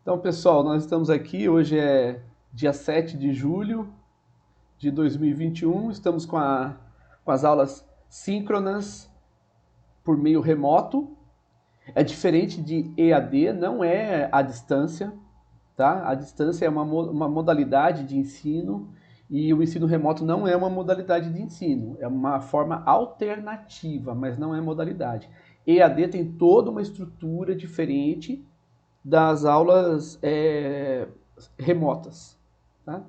Então, pessoal, nós estamos aqui, hoje é dia 7 de julho de 2021, estamos com as aulas síncronas por meio remoto. É diferente de EAD, não é à distância, tá? A distância é uma modalidade de ensino e o ensino remoto não é uma modalidade de ensino, é uma forma alternativa, mas não é modalidade. EAD tem toda uma estrutura diferente das aulas remotas. Tá?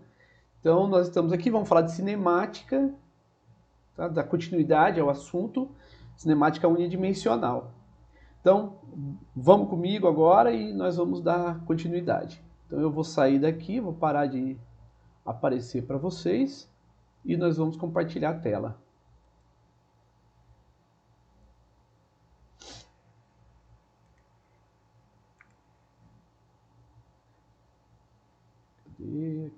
Então, nós estamos aqui, vamos falar de cinemática, tá? Da continuidade ao assunto, cinemática unidimensional. Então, vamos comigo agora e nós vamos dar continuidade. Então, eu vou sair daqui, vou parar de aparecer para vocês e nós vamos compartilhar a tela. Cadê aqui?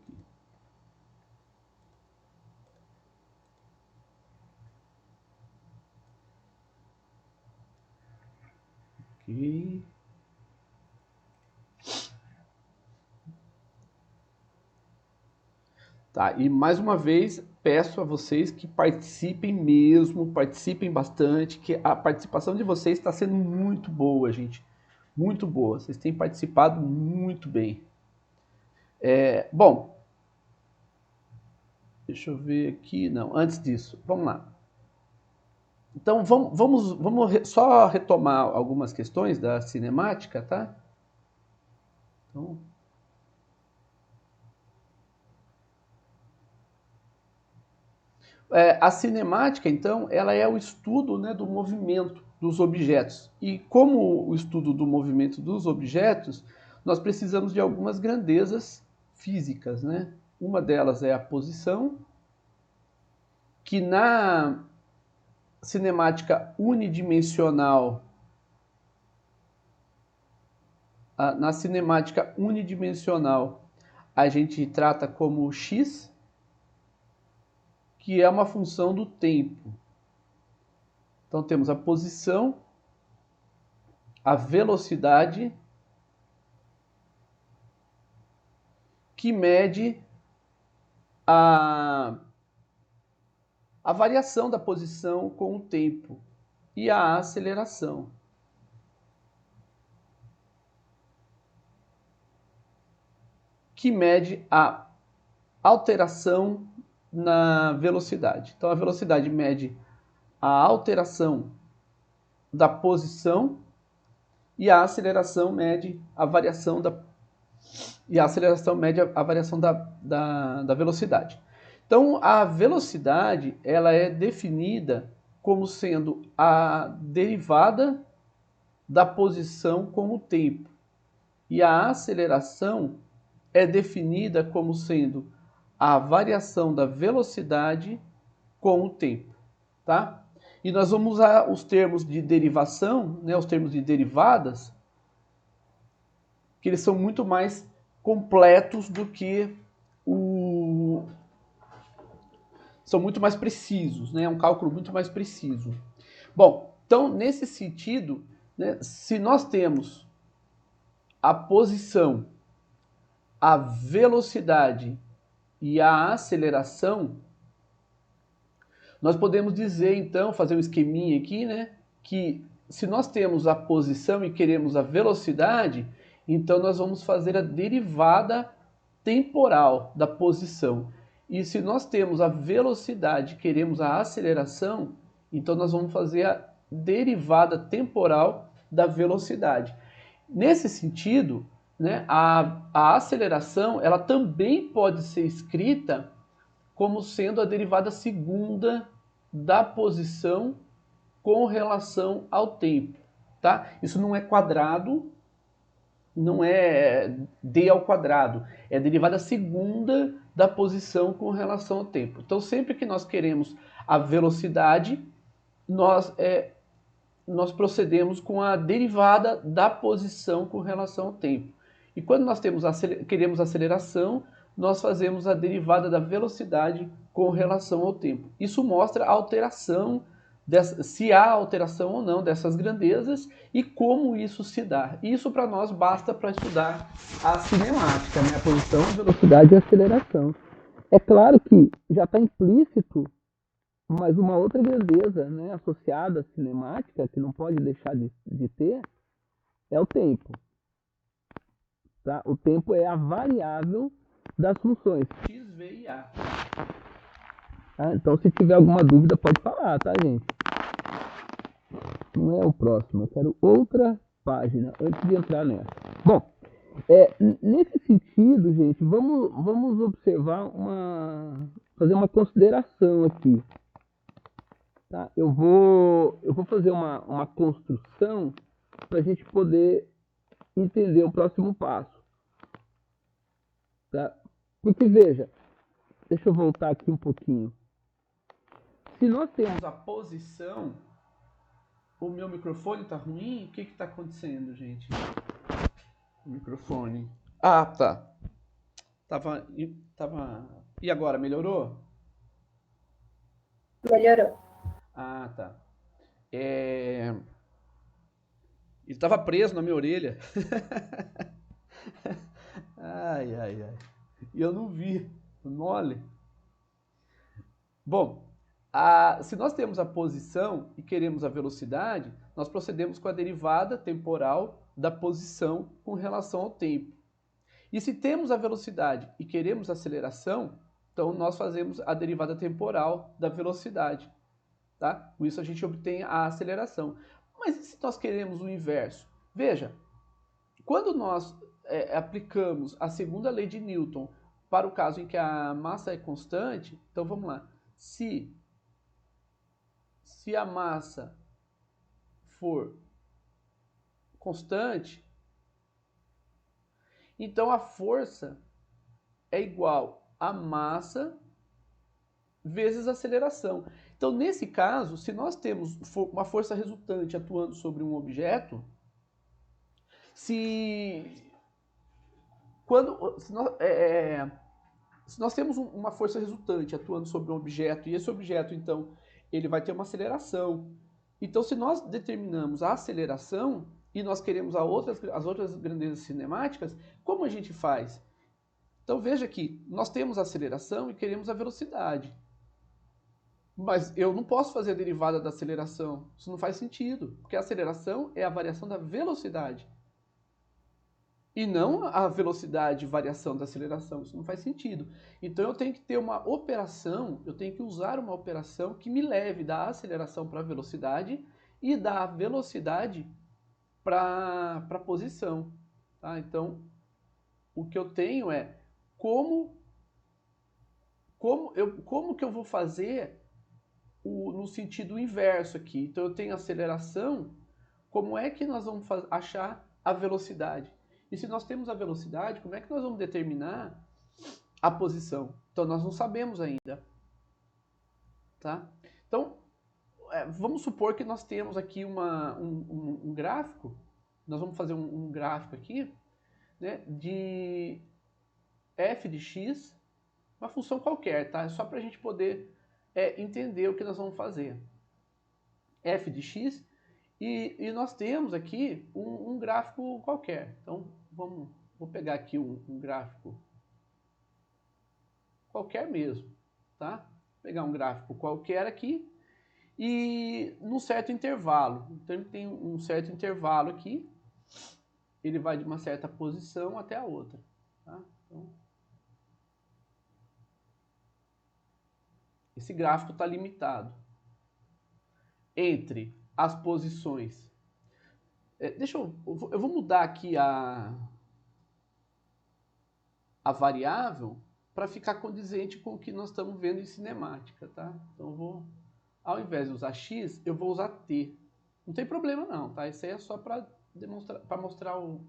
Ok. Tá, e mais uma vez peço a vocês que participem mesmo, participem bastante, que a participação de vocês está sendo muito boa, gente. Muito boa. Vocês têm participado muito bem. Bom, deixa eu ver aqui. Não, antes disso, vamos lá. Então vamos só retomar algumas questões da cinemática, tá? Então, a cinemática, então, ela é o estudo, né, do movimento dos objetos. E como o estudo do movimento dos objetos, nós precisamos de algumas grandezas físicas, né? Uma delas é a posição, que cinemática unidimensional, na cinemática unidimensional, a gente trata como x, que é uma função do tempo. Então temos a posição, a velocidade, que mede a variação da posição com o tempo, e a aceleração. Que mede a alteração na velocidade. Então a velocidade mede a alteração da posição e a aceleração mede a variação da velocidade. Então a velocidade ela é definida como sendo a derivada da posição com o tempo e a aceleração é definida como sendo a variação da velocidade com o tempo, tá? E nós vamos usar os termos de derivação, né, os termos de derivadas, que eles são muito mais completos do que são muito mais precisos, né? É um cálculo muito mais preciso. Bom, então nesse sentido, né, se nós temos a posição, a velocidade e a aceleração, nós podemos dizer então, fazer um esqueminha aqui, né, que se nós temos a posição e queremos a velocidade, então nós vamos fazer a derivada temporal da posição. E se nós temos a velocidade e queremos a aceleração, então nós vamos fazer a derivada temporal da velocidade. Nesse sentido, né, a aceleração ela também pode ser escrita como sendo a derivada segunda da posição com relação ao tempo, tá? Isso não é quadrado, não é d ao quadrado, é a derivada segunda da posição com relação ao tempo. Então, sempre que nós queremos a velocidade, nós procedemos com a derivada da posição com relação ao tempo. E quando nós queremos aceleração, nós fazemos a derivada da velocidade com relação ao tempo. Isso mostra a alteração se há alteração ou não dessas grandezas e como isso se dá. Isso para nós basta para estudar a cinemática, né? A posição, velocidade e aceleração. É claro que já está implícito, mas uma outra grandeza, né, associada à cinemática, que não pode deixar de ter, é o tempo. Tá? O tempo é a variável das funções x, v e a. Tá? Então, se tiver alguma dúvida, pode falar, tá, gente? Não é o próximo, eu quero outra página antes de entrar nessa. Bom, nesse sentido, gente, vamos observar fazer uma consideração aqui. Tá? Eu vou fazer uma construção para a gente poder entender o próximo passo. Tá? Porque, veja, deixa eu voltar aqui um pouquinho. Se nós temos a posição, o meu microfone está ruim? O que está acontecendo, gente? O microfone. Ah, tá. Tava... E agora, melhorou? Melhorou. Ah, tá. Ele estava preso na minha orelha. Ai, ai, ai. E eu não vi. Mole. Bom, se nós temos a posição e queremos a velocidade, nós procedemos com a derivada temporal da posição com relação ao tempo. E se temos a velocidade e queremos a aceleração, então nós fazemos a derivada temporal da velocidade. Tá? Com isso a gente obtém a aceleração. Mas e se nós queremos o inverso? Veja, quando nós aplicamos a segunda lei de Newton para o caso em que a massa é constante, então vamos lá. Se a massa for constante, então a força é igual a massa vezes a aceleração. Então, nesse caso, se nós temos uma força resultante atuando sobre um objeto, se nós temos uma força resultante atuando sobre um objeto, e esse objeto, então, ele vai ter uma aceleração. Então, se nós determinamos a aceleração e nós queremos as outras grandezas cinemáticas, como a gente faz? Então, veja que nós temos a aceleração e queremos a velocidade. Mas eu não posso fazer a derivada da aceleração. Isso não faz sentido, porque a aceleração é a variação da velocidade. E não a velocidade variação da aceleração. Isso não faz sentido. Então eu tenho que ter uma operação, eu tenho que usar uma operação que me leve da aceleração para a velocidade e da velocidade para a posição. Tá? Então, o que eu tenho é como que eu vou fazer no sentido inverso aqui. Então eu tenho aceleração, como é que nós vamos achar a velocidade? E se nós temos a velocidade, como é que nós vamos determinar a posição? Então nós não sabemos ainda. Tá? Então, vamos supor que nós temos aqui um gráfico, nós vamos fazer um gráfico aqui, né, de f de x, uma função qualquer, tá? É só para a gente poder entender o que nós vamos fazer. F de x, e nós temos aqui um gráfico qualquer. Então, vou pegar aqui um gráfico qualquer mesmo, tá? Vou pegar um gráfico qualquer aqui e num certo intervalo. Então, ele tem um certo intervalo aqui, ele vai de uma certa posição até a outra, tá? Então, esse gráfico está limitado entre as posições. Eu vou mudar aqui a variável para ficar condizente com o que nós estamos vendo em cinemática, tá? Então eu vou, ao invés de usar x, eu vou usar t. Não tem problema não, tá? Isso aí é só para demonstrar, para mostrar o...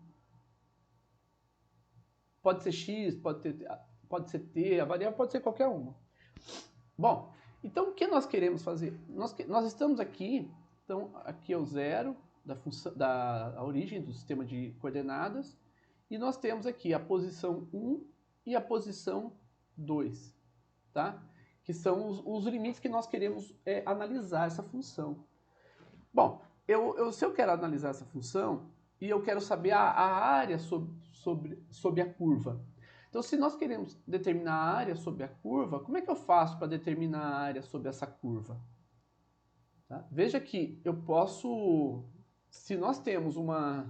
Pode ser x, pode ser t, a variável pode ser qualquer uma. Bom, então o que nós queremos fazer? Nós estamos aqui, então aqui é o zero da origem do sistema de coordenadas, e nós temos aqui a posição 1 e a posição 2, tá? que são os limites que nós queremos analisar essa função. Bom, se eu quero analisar essa função e eu quero saber a área sobre a curva. Então, se nós queremos determinar a área sobre a curva, como é que eu faço para determinar a área sobre essa curva? Tá? Veja que eu posso, se nós temos uma...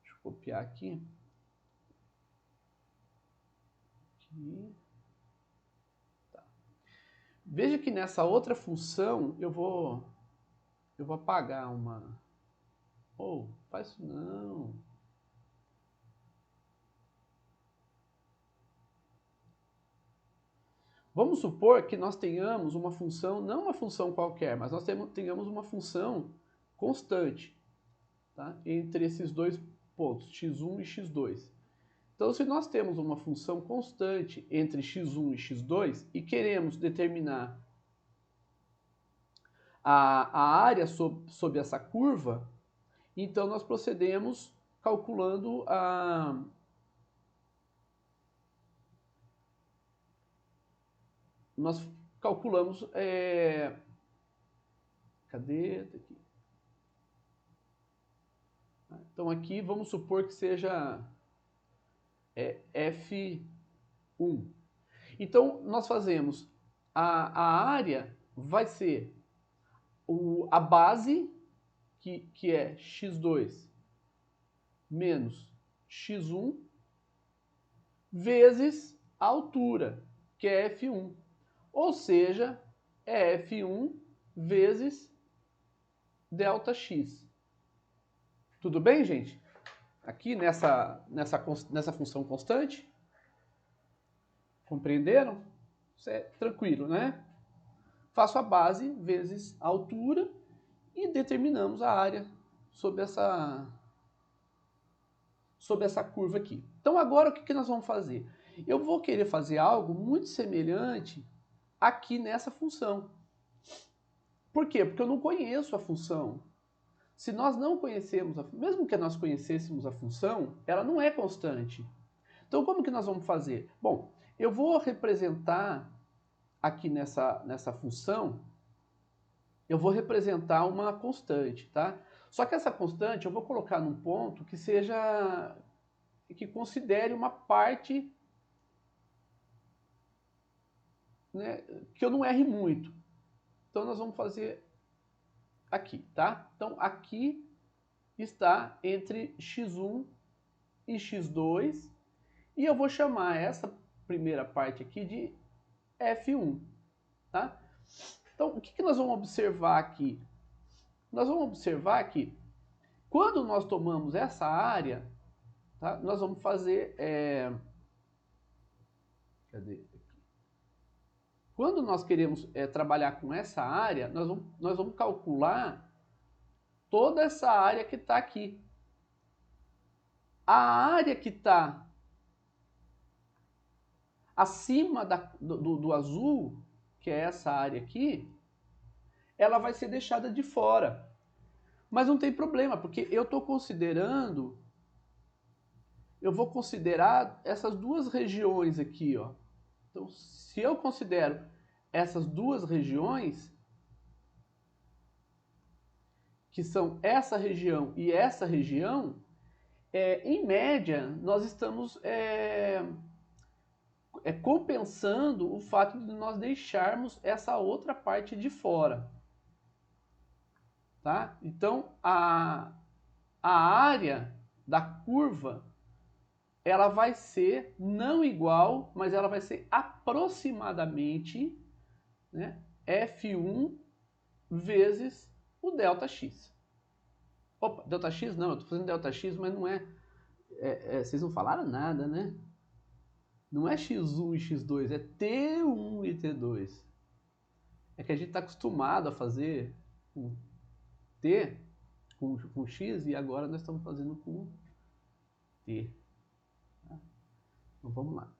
Deixa eu copiar aqui. Tá. Veja que nessa outra função eu vou apagar uma... Oh, faz isso não. Vamos supor que nós tenhamos uma função, não uma função qualquer, mas nós tenhamos uma função constante, tá? Entre esses dois pontos, x1 e x2. Então, se nós temos uma função constante entre x1 e x2 e queremos determinar a área sob essa curva, então nós procedemos calculando nós calculamos cadê? Aqui. Então aqui vamos supor que seja F1. Então nós fazemos a área vai ser a base, que é x2 menos x1, vezes a altura, que é F1. Ou seja, é F1 vezes ΔX. Tudo bem, gente? Aqui nessa função constante. Compreenderam? Isso é tranquilo, né? Faço a base vezes a altura e determinamos a área sobre essa curva aqui. Então agora o que nós vamos fazer? Eu vou querer fazer algo muito semelhante aqui nessa função. Por quê? Porque eu não conheço a função. Se nós não conhecemos, mesmo que nós conhecêssemos a função, ela não é constante. Então como que nós vamos fazer? Bom, eu vou representar aqui nessa função, eu vou representar uma constante, tá? Só que essa constante eu vou colocar num ponto que considere uma parte, né, que eu não erre muito. Então nós vamos fazer aqui, tá? Então aqui está entre x1 e x2 e eu vou chamar essa primeira parte aqui de F1, tá? Então o que nós vamos observar aqui? Nós vamos observar que quando nós tomamos essa área, tá, nós vamos fazer... Cadê? Quando nós queremos trabalhar com essa área, nós vamos calcular toda essa área que está aqui. A área que está acima do azul, que é essa área aqui, ela vai ser deixada de fora. Mas não tem problema, porque eu estou considerando... Eu vou considerar essas duas regiões aqui, ó. Então, se eu considero essas duas regiões, que são essa região e essa região, em média, nós estamos compensando o fato de nós deixarmos essa outra parte de fora. Tá? Então, a área da curva, ela vai ser não igual, mas ela vai ser aproximadamente, né, F1 vezes o ΔX. Opa, ΔX não, eu estou fazendo ΔX, mas não é, vocês não falaram nada, né? Não é x1 e x2, é T1 e T2. É que a gente está acostumado a fazer com T, com x, e agora nós estamos fazendo com T. Tá? Então vamos lá.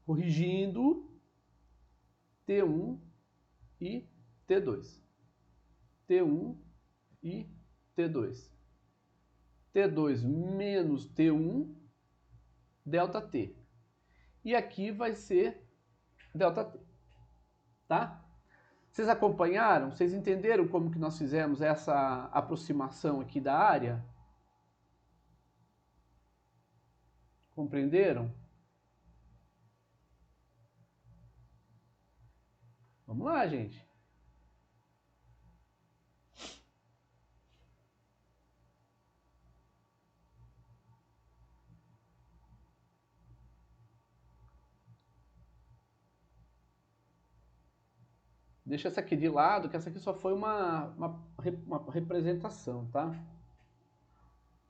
Corrigindo T1 e T2. T1 e T2. T2 menos T1, ΔT. E aqui vai ser ΔT, tá? Vocês acompanharam? Vocês entenderam como que nós fizemos essa aproximação aqui da área? Compreenderam? Vamos lá, gente. Deixa essa aqui de lado, que essa aqui só foi uma representação, tá?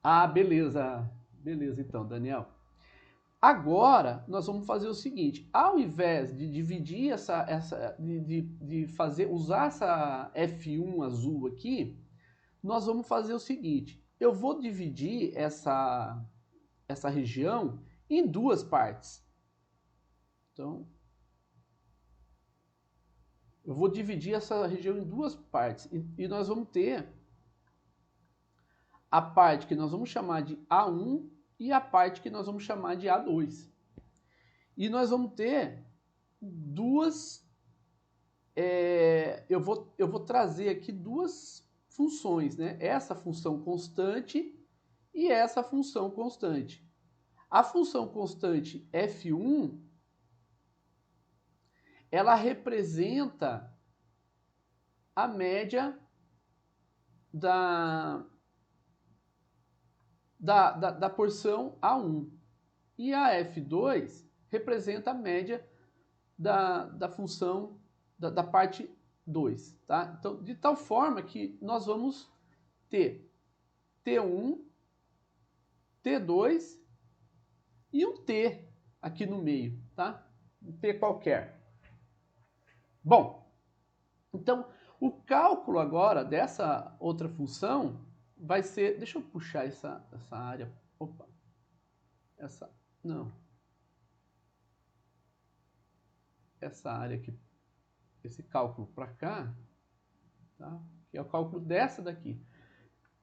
Ah, beleza. Beleza, então, Daniel. Agora, nós vamos fazer o seguinte. Ao invés de dividir de fazer, usar essa F1 azul aqui, nós vamos fazer o seguinte. Eu vou dividir essa região em duas partes. Então, eu vou dividir essa região em duas partes. E nós vamos ter a parte que nós vamos chamar de A1 e a parte que nós vamos chamar de A2. E nós vamos ter duas... eu vou trazer aqui duas funções, né? Essa função constante e essa função constante. A função constante F1, ela representa a média da porção A1. E a F2 representa a média da função da parte 2. Tá? Então, de tal forma que nós vamos ter T1, T2 e um T aqui no meio. Tá? Um T qualquer. Bom, então o cálculo agora dessa outra função vai ser... Deixa eu puxar essa área. Opa. Não. Essa área aqui. Esse cálculo para cá. Tá? Que é o cálculo dessa daqui.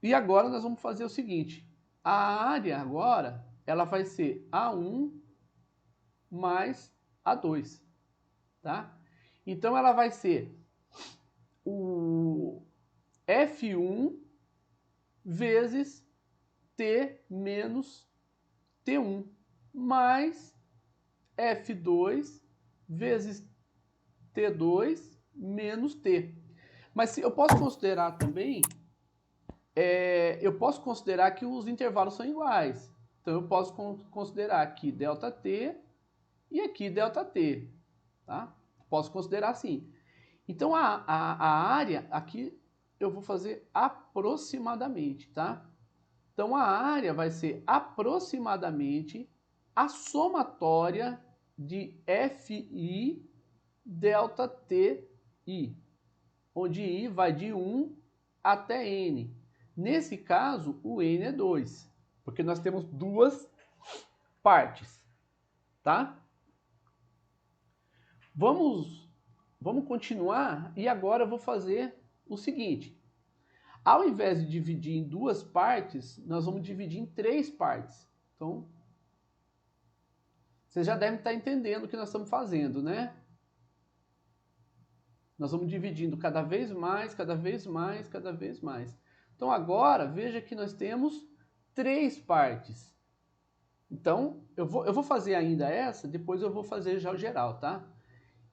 E agora nós vamos fazer o seguinte. A área agora, ela vai ser A1 mais A2. Tá? Então ela vai ser o F1 vezes T menos T1 mais F2 vezes T2 menos T. Mas eu posso considerar também, eu posso considerar que os intervalos são iguais. Então eu posso considerar aqui ΔT e aqui ΔT. Tá? Posso considerar assim. Então a área aqui eu vou fazer aproximadamente, tá? Então a área vai ser aproximadamente a somatória de FI ΔTI, onde I vai de 1 até N. Nesse caso, o N é 2, porque nós temos duas partes, tá? Vamos continuar e agora eu vou fazer o seguinte. Ao invés de dividir em duas partes, nós vamos dividir em três partes. Então, vocês já devem estar entendendo o que nós estamos fazendo, né? Nós vamos dividindo cada vez mais, cada vez mais, cada vez mais. Então agora, veja que nós temos três partes. Então, eu vou fazer ainda essa, depois eu vou fazer já o geral, tá?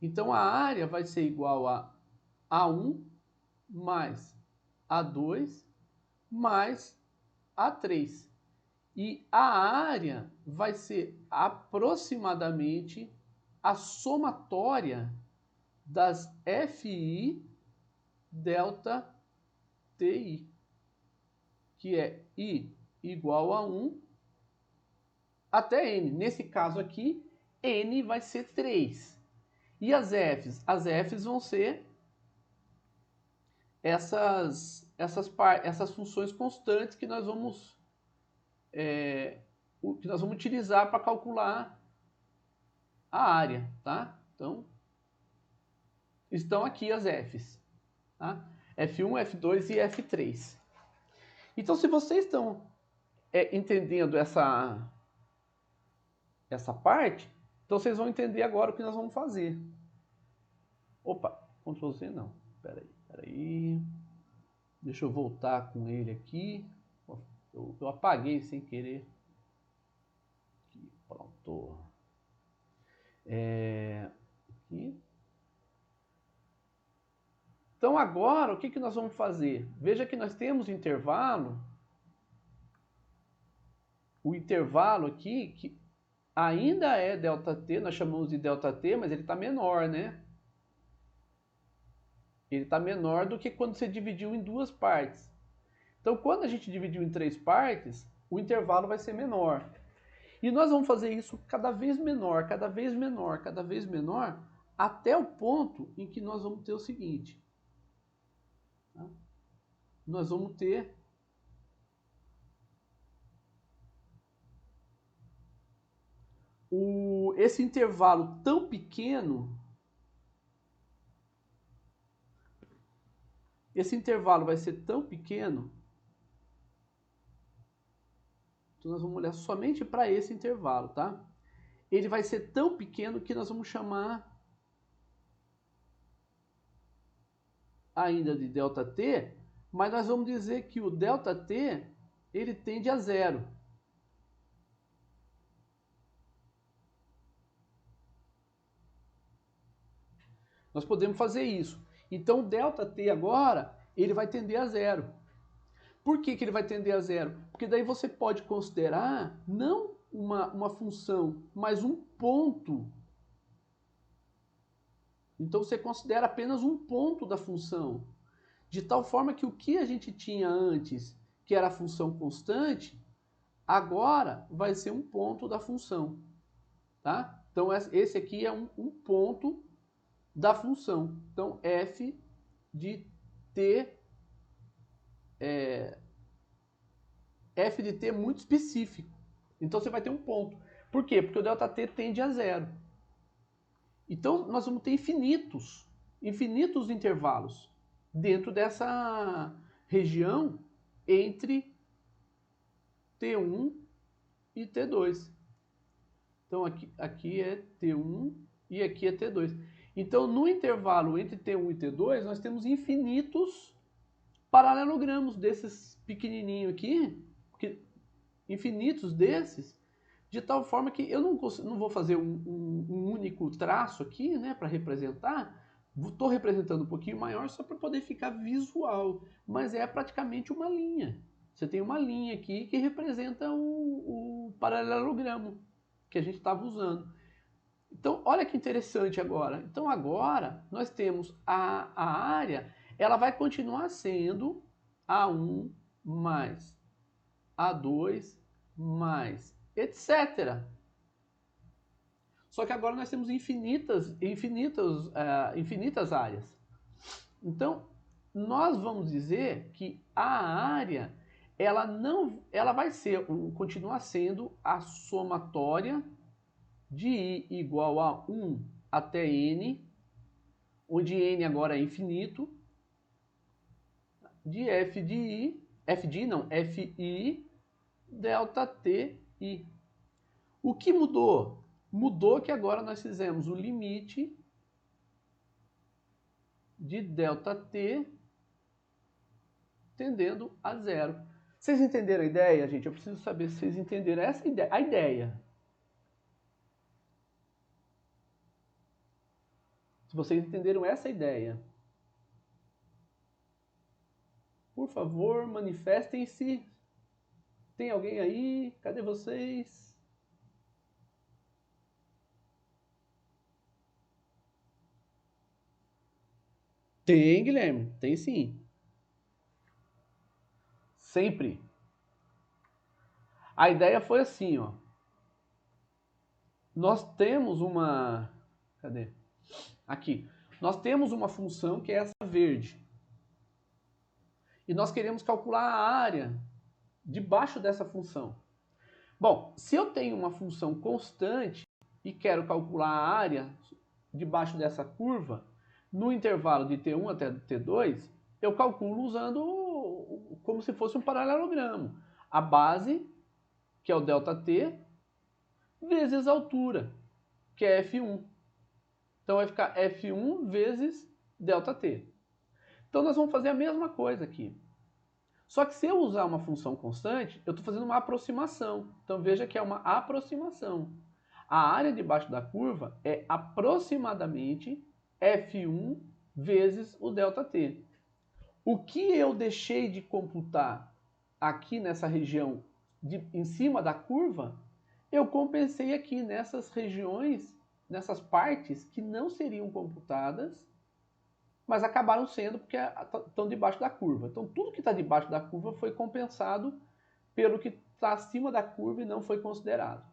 Então a área vai ser igual a A1 mais A2 mais A3. E a área vai ser aproximadamente a somatória das FI delta TI, que é I igual a 1 até N. Nesse caso aqui, N vai ser 3. E as Fs? As Fs vão ser essas funções constantes que nós vamos utilizar para calcular a área, tá? Então, estão aqui as Fs, tá? F1, F2 e F3. Então, se vocês estão entendendo essa parte, então vocês vão entender agora o que nós vamos fazer, Opa, Ctrl Z não. Espera aí. Deixa eu voltar com ele aqui. Eu apaguei sem querer. Aqui, pronto. Aqui. Então agora, o que nós vamos fazer? Veja que nós temos intervalo. O intervalo aqui, que ainda é ΔT, nós chamamos de ΔT, mas ele está menor, né? Ele está menor do que quando você dividiu em duas partes. Então, quando a gente dividiu em três partes, o intervalo vai ser menor. E nós vamos fazer isso cada vez menor, cada vez menor, cada vez menor, até o ponto em que nós vamos ter o seguinte. Tá? Nós vamos ter esse intervalo tão pequeno. Esse intervalo vai ser tão pequeno. Então nós vamos olhar somente para esse intervalo, tá? Ele vai ser tão pequeno que nós vamos chamar ainda de ΔT, mas nós vamos dizer que o ΔT ele tende a zero. Nós podemos fazer isso. Então o ΔT agora ele vai tender a zero. Por que ele vai tender a zero? Porque daí você pode considerar não uma função, mas um ponto. Então você considera apenas um ponto da função. De tal forma que o que a gente tinha antes, que era a função constante, agora vai ser um ponto da função. Tá? Então esse aqui é um ponto da função. Então f de t f de t é muito específico. Então você vai ter um ponto. Por quê? Porque o ΔT tende a zero. Então nós vamos ter infinitos intervalos dentro dessa região entre T1 e T2. Então aqui é T1 e aqui é T2. Então no intervalo entre T1 e T2 nós temos infinitos paralelogramos desses pequenininhos aqui, infinitos desses, de tal forma que eu não vou fazer um único traço aqui, né, para representar. Estou representando um pouquinho maior só para poder ficar visual, mas é praticamente uma linha. Você tem uma linha aqui que representa o paralelogramo que a gente estava usando. Então, olha que interessante agora. Então, agora nós temos a área, ela vai continuar sendo A1 mais A2 mais etc. Só que agora nós temos infinitas áreas. Então, nós vamos dizer que a área ela vai continuar sendo a somatória de i igual a 1 até n, onde n agora é infinito, de f fi delta t i. O que mudou? Mudou que agora nós fizemos o limite de ΔT tendendo a zero. Vocês entenderam a ideia, gente? Eu preciso saber se vocês entenderam essa ideia, a ideia. Se vocês entenderam essa ideia, por favor, manifestem-se. Tem alguém aí? Cadê vocês? Tem, Guilherme. Tem sim. Sempre. A ideia foi assim, ó. Nós temos uma... Cadê? Aqui. Nós temos uma função que é essa verde. E nós queremos calcular a área debaixo dessa função. Bom, se eu tenho uma função constante e quero calcular a área debaixo dessa curva, no intervalo de T1 até T2, eu calculo usando como se fosse um paralelogramo. A base, que é o ΔT, vezes a altura, que é F1. Então vai ficar F1 vezes ΔT. Então nós vamos fazer a mesma coisa aqui. Só que se eu usar uma função constante, eu estou fazendo uma aproximação. Então veja que é uma aproximação. A área debaixo da curva é aproximadamente F1 vezes o ΔT. O que eu deixei de computar aqui nessa região em cima da curva, eu compensei aqui nessas regiões, nessas partes que não seriam computadas, mas acabaram sendo porque estão debaixo da curva. Então tudo que está debaixo da curva foi compensado pelo que está acima da curva e não foi considerado.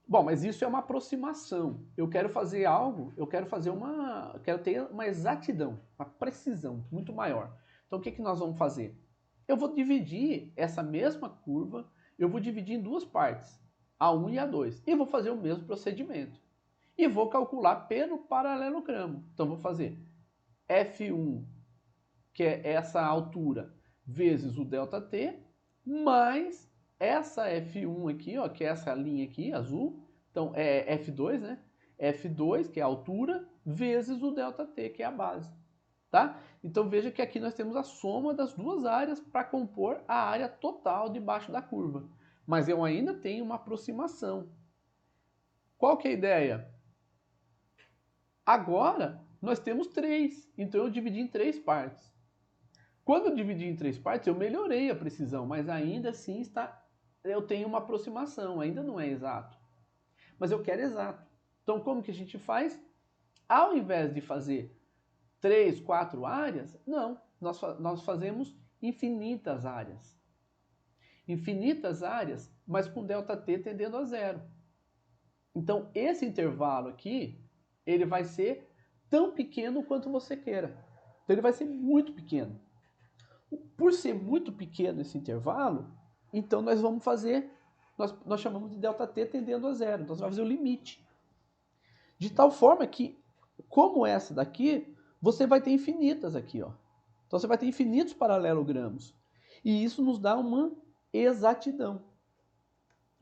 Bom, mas isso é uma aproximação. Eu quero fazer algo, eu quero ter uma exatidão, uma precisão muito maior. Então o que nós vamos fazer? Eu vou dividir essa mesma curva, eu vou dividir em duas partes, A1 e A2, e vou fazer o mesmo procedimento. E vou calcular pelo paralelogramo. Então vou fazer F1, que é essa altura, vezes o ΔT, mais essa F1 aqui, ó, que é essa linha aqui, azul, então é F2, né? F2, que é a altura, vezes o ΔT, que é a base. Tá? Então veja que aqui nós temos a soma das duas áreas para compor a área total debaixo da curva. Mas eu ainda tenho uma aproximação. Qual que é a ideia? Agora nós temos 3, então eu dividi em 3 partes. Quando eu dividi em 3 partes, eu melhorei a precisão, mas ainda assim eu tenho uma aproximação, ainda não é exato. Mas eu quero exato. Então como que a gente faz? Ao invés de fazer 3, 4 áreas, não, nós fazemos infinitas áreas. Infinitas áreas, mas com ΔT tendendo a zero. Então esse intervalo aqui, ele vai ser tão pequeno quanto você queira. Então ele vai ser muito pequeno. Por ser muito pequeno esse intervalo, então nós vamos fazer, nós chamamos de ΔT tendendo a zero. Então você vai fazer o limite. De tal forma que, como essa daqui, você vai ter infinitas aqui, ó. Então você vai ter infinitos paralelogramos. E isso nos dá uma exatidão.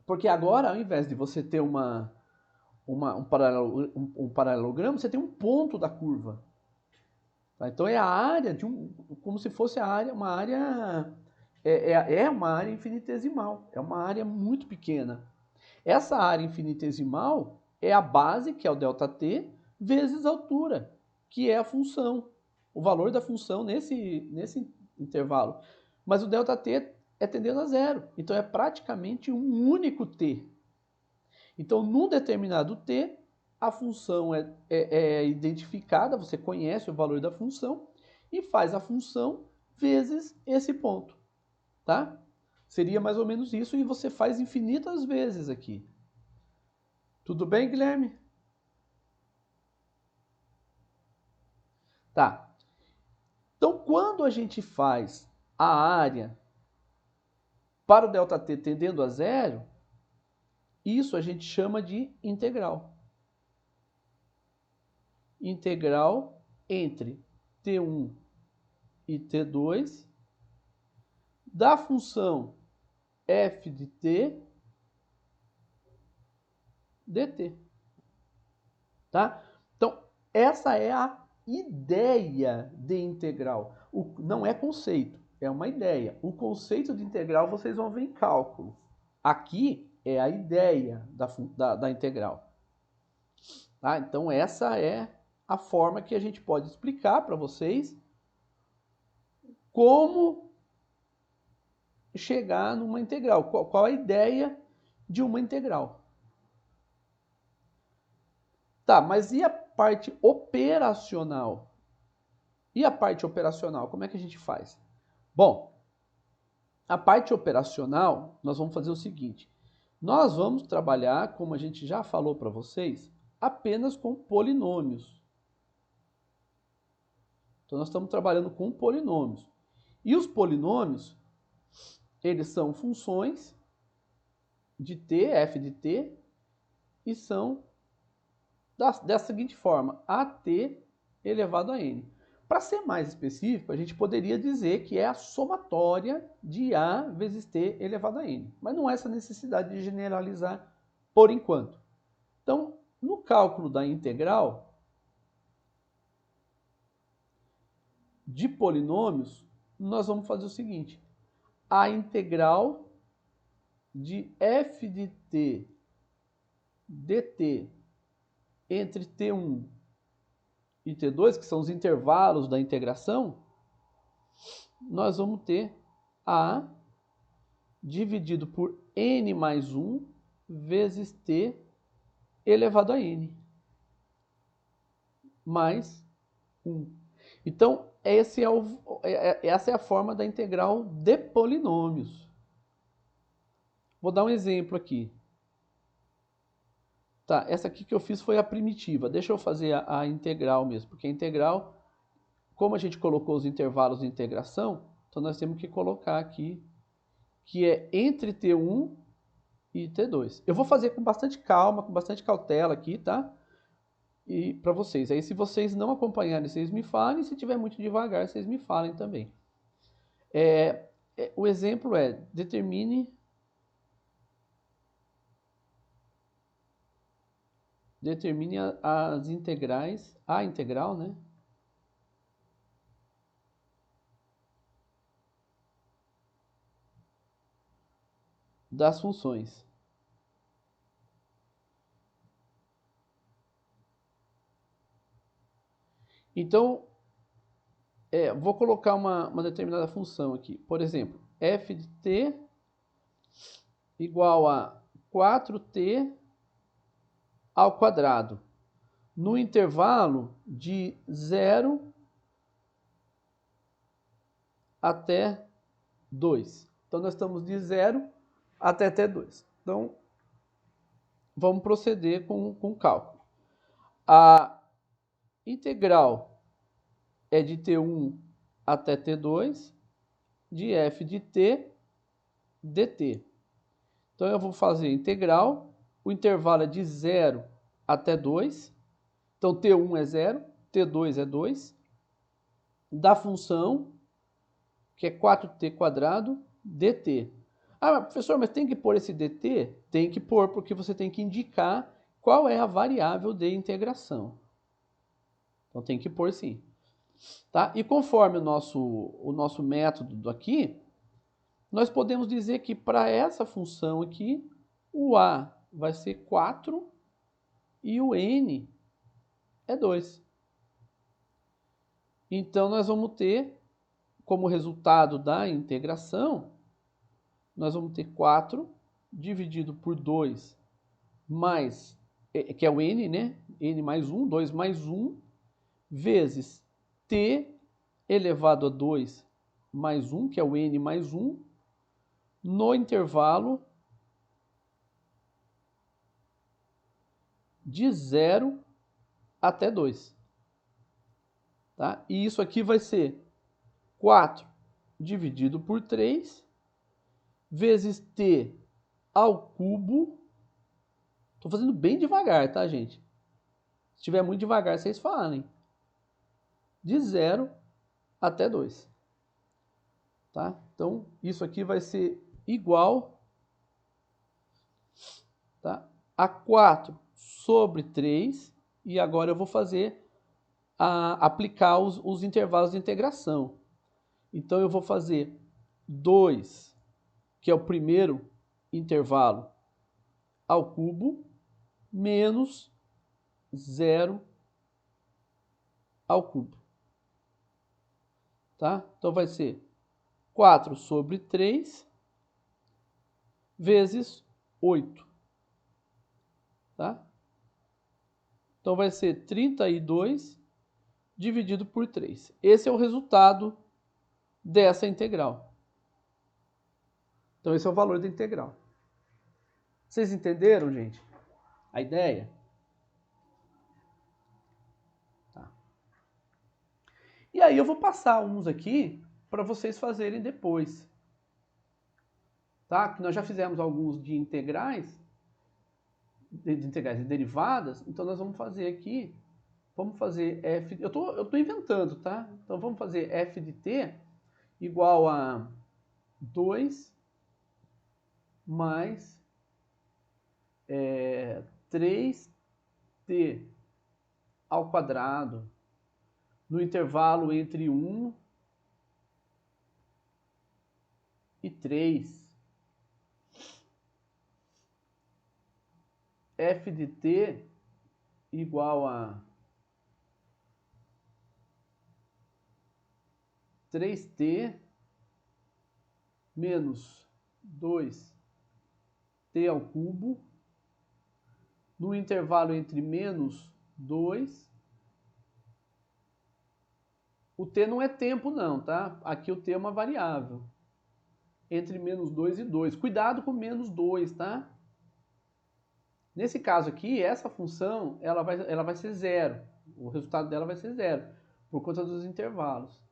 Porque agora, ao invés de você ter um paralelogramo, você tem um ponto da curva. Tá? Então é a área como se fosse uma área uma área infinitesimal, é uma área muito pequena. Essa área infinitesimal é a base, que é o ΔT, vezes a altura, que é a função, o valor da função nesse intervalo. Mas o ΔT é tendendo a zero, então é praticamente um único t. Então, num determinado t, a função é identificada, você conhece o valor da função e faz a função vezes esse ponto, tá? Seria mais ou menos isso e você faz infinitas vezes aqui. Tudo bem, Guilherme? Tá. Então, quando a gente faz a área para o ΔT tendendo a zero, isso a gente chama de integral. Integral entre T1 e T2 da função f de t dt. Tá? Então, essa é a ideia de integral. Não é conceito, é uma ideia. O conceito de integral vocês vão ver em cálculo. Aqui é a ideia da integral. Tá? Então, essa é a forma que a gente pode explicar para vocês como chegar numa integral. Qual a ideia de uma integral? Tá, mas e a parte operacional? E a parte operacional, como é que a gente faz? Bom, a parte operacional, nós vamos fazer o seguinte. Nós vamos trabalhar, como a gente já falou para vocês, apenas com polinômios. Então, nós estamos trabalhando com polinômios. E os polinômios, eles são funções de t, f de t, e são dessa seguinte forma, at elevado a n. Para ser mais específico, a gente poderia dizer que é a somatória de a vezes t elevado a n. Mas não é essa necessidade de generalizar por enquanto. Então, No cálculo da integral de polinômios, nós vamos fazer o seguinte: a integral de f de t dt entre t1 e t2, que são os intervalos da integração, nós vamos ter a dividido por n mais 1 vezes t elevado a n mais 1. Então, essa é a forma da integral de polinômios. Vou dar um exemplo aqui. Tá, essa aqui que eu fiz foi a primitiva. Deixa eu fazer a integral mesmo, porque a integral, como a gente colocou os intervalos de integração, então nós temos que colocar aqui, que é entre T1 e T2. Eu vou fazer com bastante calma, com bastante cautela aqui, tá? E para vocês. Aí se vocês não acompanharem, vocês me falem. Se tiver muito devagar, vocês me falem também. O exemplo é, determine as integrais, a integral, né? Das funções. Então, vou colocar uma determinada função aqui. Por exemplo, f de t igual a 4t ao quadrado, no intervalo de 0 até 2. Então, nós estamos de 0 até T2. Então, vamos proceder com o cálculo. A integral é de T1 até T2 de f de t dt. Então, eu vou fazer integral, o intervalo é de 0 até 2. Então, T1 é 0, T2 é 2, da função, que é 4t quadrado, dt. Ah, professor, mas tem que pôr esse dt? Tem que pôr, porque você tem que indicar qual é a variável de integração. Então, tem que pôr sim. Tá? E conforme o nosso método aqui, nós podemos dizer que para essa função aqui, o a vai ser 4 e o n é 2. Então, nós vamos ter, como resultado da integração, nós vamos ter 4 dividido por 2 mais, que é o n, né? N mais 1, 2 mais 1, vezes t elevado a 2 mais 1, que é o n mais 1, no intervalo de 0 até 2. Tá? E isso aqui vai ser 4 dividido por 3 vezes t ao cubo. Estou fazendo bem devagar, tá, gente? Se estiver muito devagar, vocês falem. De 0 até 2. Tá? Então, isso aqui vai ser igual, tá, a 4 sobre 3. E agora eu vou aplicar os intervalos de integração. Então, eu vou fazer 2, que é o primeiro intervalo, ao cubo, menos 0 ao cubo. Tá? Então, vai ser 4 sobre 3 vezes 8. Tá? Então, vai ser 32 dividido por 3. Esse é o resultado dessa integral. Então, esse é o valor da integral. Vocês entenderam, gente? A ideia? Tá. E aí eu vou passar uns aqui para vocês fazerem depois. Tá? Que nós já fizemos alguns de integrais e derivadas, então nós vamos fazer aqui, vamos fazer f, eu tô inventando, tá? Então vamos fazer f de t igual a 2 mais 3 t ao quadrado no intervalo entre 1 e 3. F de t igual a 3t menos 2t ao cubo no intervalo entre menos 2. O t não é tempo não, tá? Aqui o t é uma variável. Entre menos 2 e 2. Cuidado com menos 2, tá? Nesse caso aqui, essa função ela vai ser zero. O resultado dela vai ser zero, por conta dos intervalos.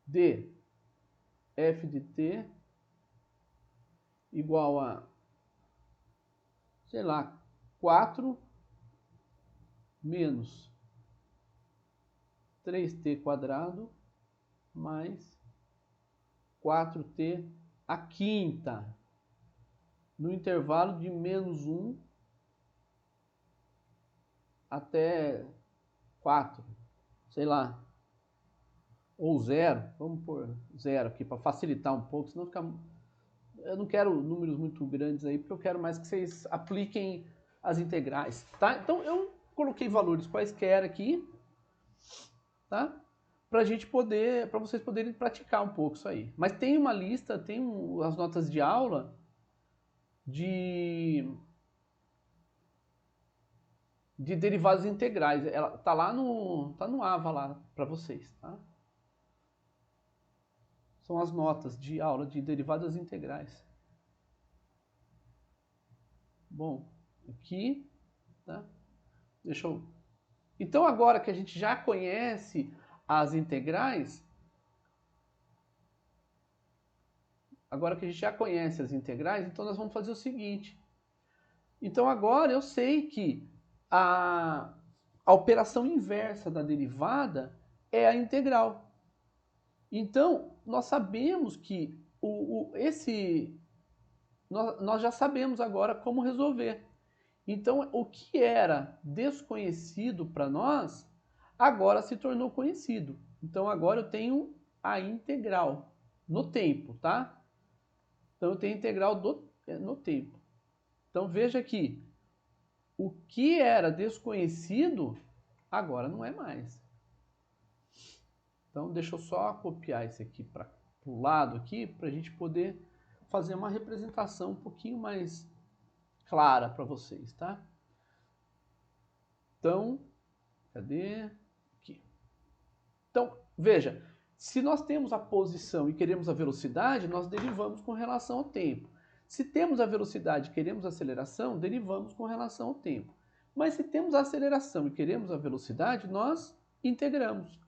D f de t igual a, sei lá, 4 menos 3t quadrado mais 4t à quinta, no intervalo de menos 1 até 4, sei lá, ou 0, vamos pôr 0 aqui para facilitar um pouco, senão fica... Eu não quero números muito grandes aí, porque eu quero mais que vocês apliquem as integrais, tá? Então eu coloquei valores quaisquer aqui, tá? Pra gente poder, para vocês poderem praticar um pouco isso aí. Mas tem uma lista, tem as notas de aula de derivadas integrais. Ela tá lá no AVA lá para vocês, tá? São as notas de aula de derivadas integrais. Bom, aqui, tá? Deixa eu... Então agora que a gente já conhece as integrais, então nós vamos fazer o seguinte. Então agora eu sei que a operação inversa da derivada é a integral. Então nós sabemos que nós já sabemos agora como resolver. Então o que era desconhecido para nós agora se tornou conhecido. Então agora eu tenho a integral no tempo, tá? Então eu tenho a integral no tempo. Então veja aqui, o que era desconhecido agora não é mais. Então deixa eu só copiar esse aqui para o lado aqui para a gente poder fazer uma representação um pouquinho mais clara para vocês, tá? Então, cadê? Aqui. Então, veja, se nós temos a posição e queremos a velocidade, nós derivamos com relação ao tempo. Se temos a velocidade e queremos a aceleração, derivamos com relação ao tempo. Mas se temos a aceleração e queremos a velocidade, nós integramos.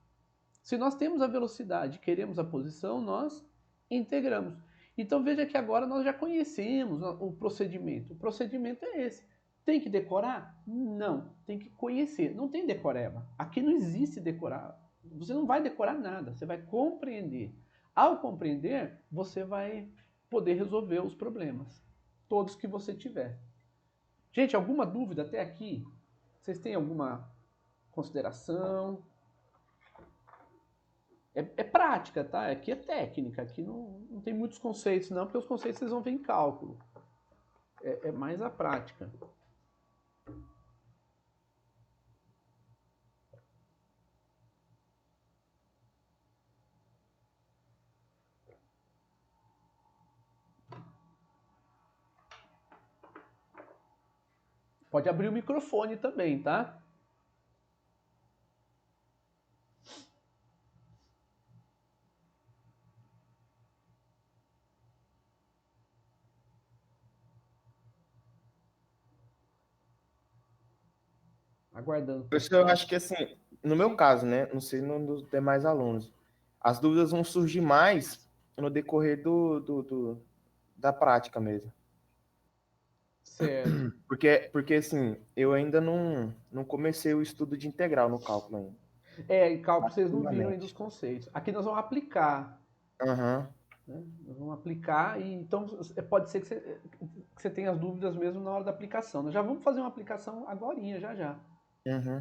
Se nós temos a velocidade e queremos a posição, nós integramos. Então veja que agora nós já conhecemos o procedimento. O procedimento é esse. Tem que decorar? Não, tem que conhecer. Não tem decoreba. Aqui não existe decorar. Você não vai decorar nada, você vai compreender. Ao compreender, você vai poder resolver os problemas, todos que você tiver. Gente, alguma dúvida até aqui? Vocês têm alguma consideração? É prática, tá? Aqui é técnica, aqui não tem muitos conceitos não, porque os conceitos vocês vão ver em cálculo. É mais a prática. Pode abrir o microfone também, tá? Aguardando. Professor, eu acho que assim, no meu caso, né? Não sei nos demais alunos, as dúvidas vão surgir mais no decorrer da prática mesmo. Certo. Porque assim, eu ainda não comecei o estudo de integral no cálculo ainda. Em cálculo vocês não viram ainda os conceitos. Aqui nós vamos aplicar. Aham. Né? Nós vamos aplicar e então pode ser que que você tenha as dúvidas mesmo na hora da aplicação. Nós já vamos fazer uma aplicação agorinha, já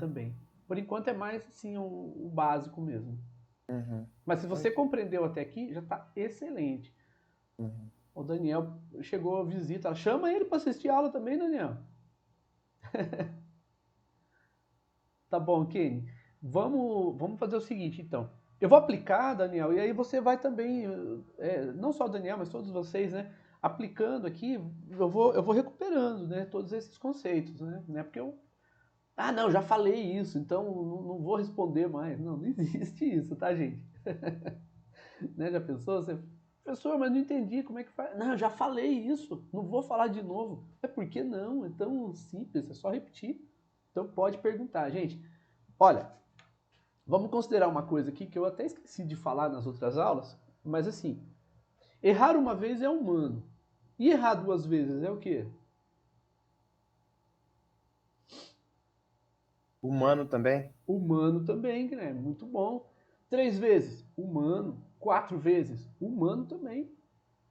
também. Por enquanto é mais assim o básico mesmo. Mas se você compreendeu até aqui, já está excelente. O Daniel chegou a visita. Chama ele para assistir a aula também, Daniel. Tá bom, Kenny. Vamos fazer o seguinte, então. Eu vou aplicar, Daniel, e aí você vai também, não só o Daniel, mas todos vocês, né? Aplicando aqui, eu vou recuperando, né? Todos esses conceitos, né? Não é porque não, já falei isso, então não vou responder mais. Não existe isso, tá, gente? Né? Já pensou? Você, professor, mas não entendi como é que faz. Não, já falei isso, não vou falar de novo. É por que não? É tão simples, é só repetir. Então pode perguntar, gente. Olha, vamos considerar uma coisa aqui que eu até esqueci de falar nas outras aulas, mas assim, errar uma vez é humano. E errar duas vezes é o quê? Humano também? Humano também, Guilherme. Muito bom. 3 vezes, humano. 4 vezes, humano também.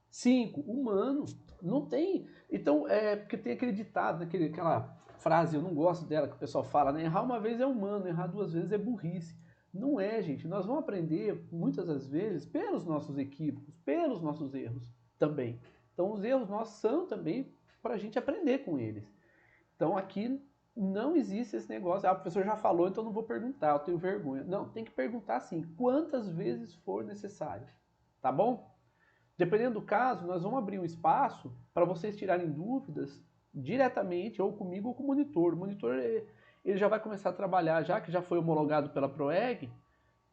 5, humano. Não tem. Então, porque tem aquele ditado, né, aquela frase, eu não gosto dela, que o pessoal fala, né? Errar uma vez é humano, errar duas vezes é burrice. Não é, gente. Nós vamos aprender, muitas das vezes, pelos nossos equívocos, pelos nossos erros também. Então, os erros nossos são também para a gente aprender com eles. Então, aqui não existe esse negócio, o professor já falou, então não vou perguntar, eu tenho vergonha. Não, tem que perguntar sim, quantas vezes for necessário. Tá bom? Dependendo do caso, nós vamos abrir um espaço para vocês tirarem dúvidas diretamente, ou comigo ou com o monitor. O monitor ele já vai começar a trabalhar, já que já foi homologado pela PROEG,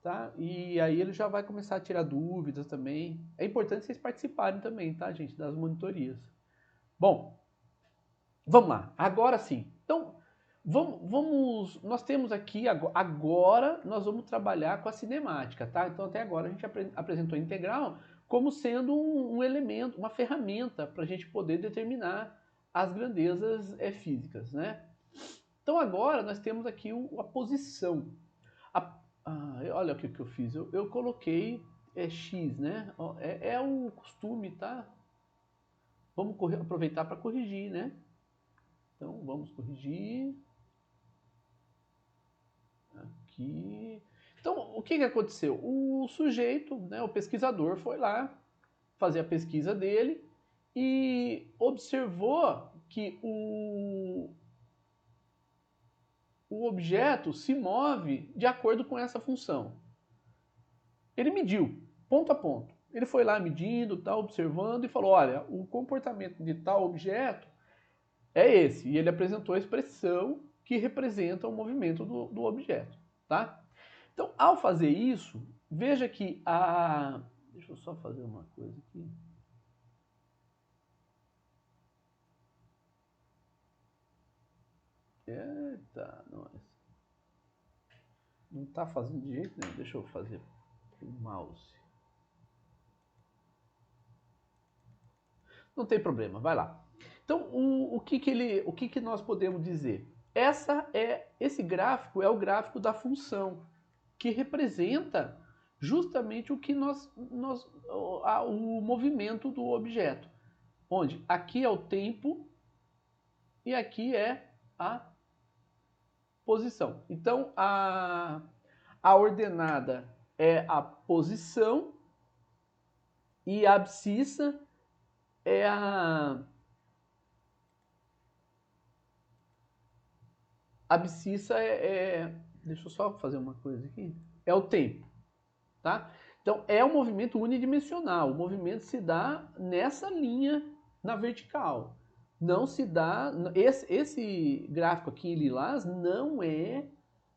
tá? E aí ele já vai começar a tirar dúvidas também. É importante vocês participarem também, tá, gente, das monitorias. Bom, vamos lá, agora sim. Então, nós temos aqui, agora nós vamos trabalhar com a cinemática, tá? Então até agora a gente apresentou a integral como sendo um elemento, uma ferramenta para a gente poder determinar as grandezas físicas, né? Então agora nós temos aqui a posição. Olha o que eu fiz, eu coloquei x, né? É o costume, tá? Vamos aproveitar para corrigir, né? Então vamos corrigir. Aqui. Então, o que aconteceu? O sujeito, né, o pesquisador, foi lá fazer a pesquisa dele e observou que o objeto se move de acordo com essa função. Ele mediu, ponto a ponto. Ele foi lá medindo, tal, observando e falou, olha, o comportamento de tal objeto é esse. E ele apresentou a expressão que representa o movimento do objeto, tá? Então, ao fazer isso, veja que Deixa eu só fazer uma coisa aqui. Eita, nós. Não tá fazendo de jeito nenhum. Deixa eu fazer o mouse. Não tem problema, vai lá. Então, o que nós podemos dizer? Esse gráfico é o gráfico da função, que representa justamente o que o movimento do objeto. Onde aqui é o tempo e aqui é a posição. Então, a ordenada é a posição e a abscissa é a abscissa deixa eu só fazer uma coisa aqui. É o tempo, tá? Então, é um movimento unidimensional. O movimento se dá nessa linha na vertical. Não se dá... Esse gráfico aqui em lilás não é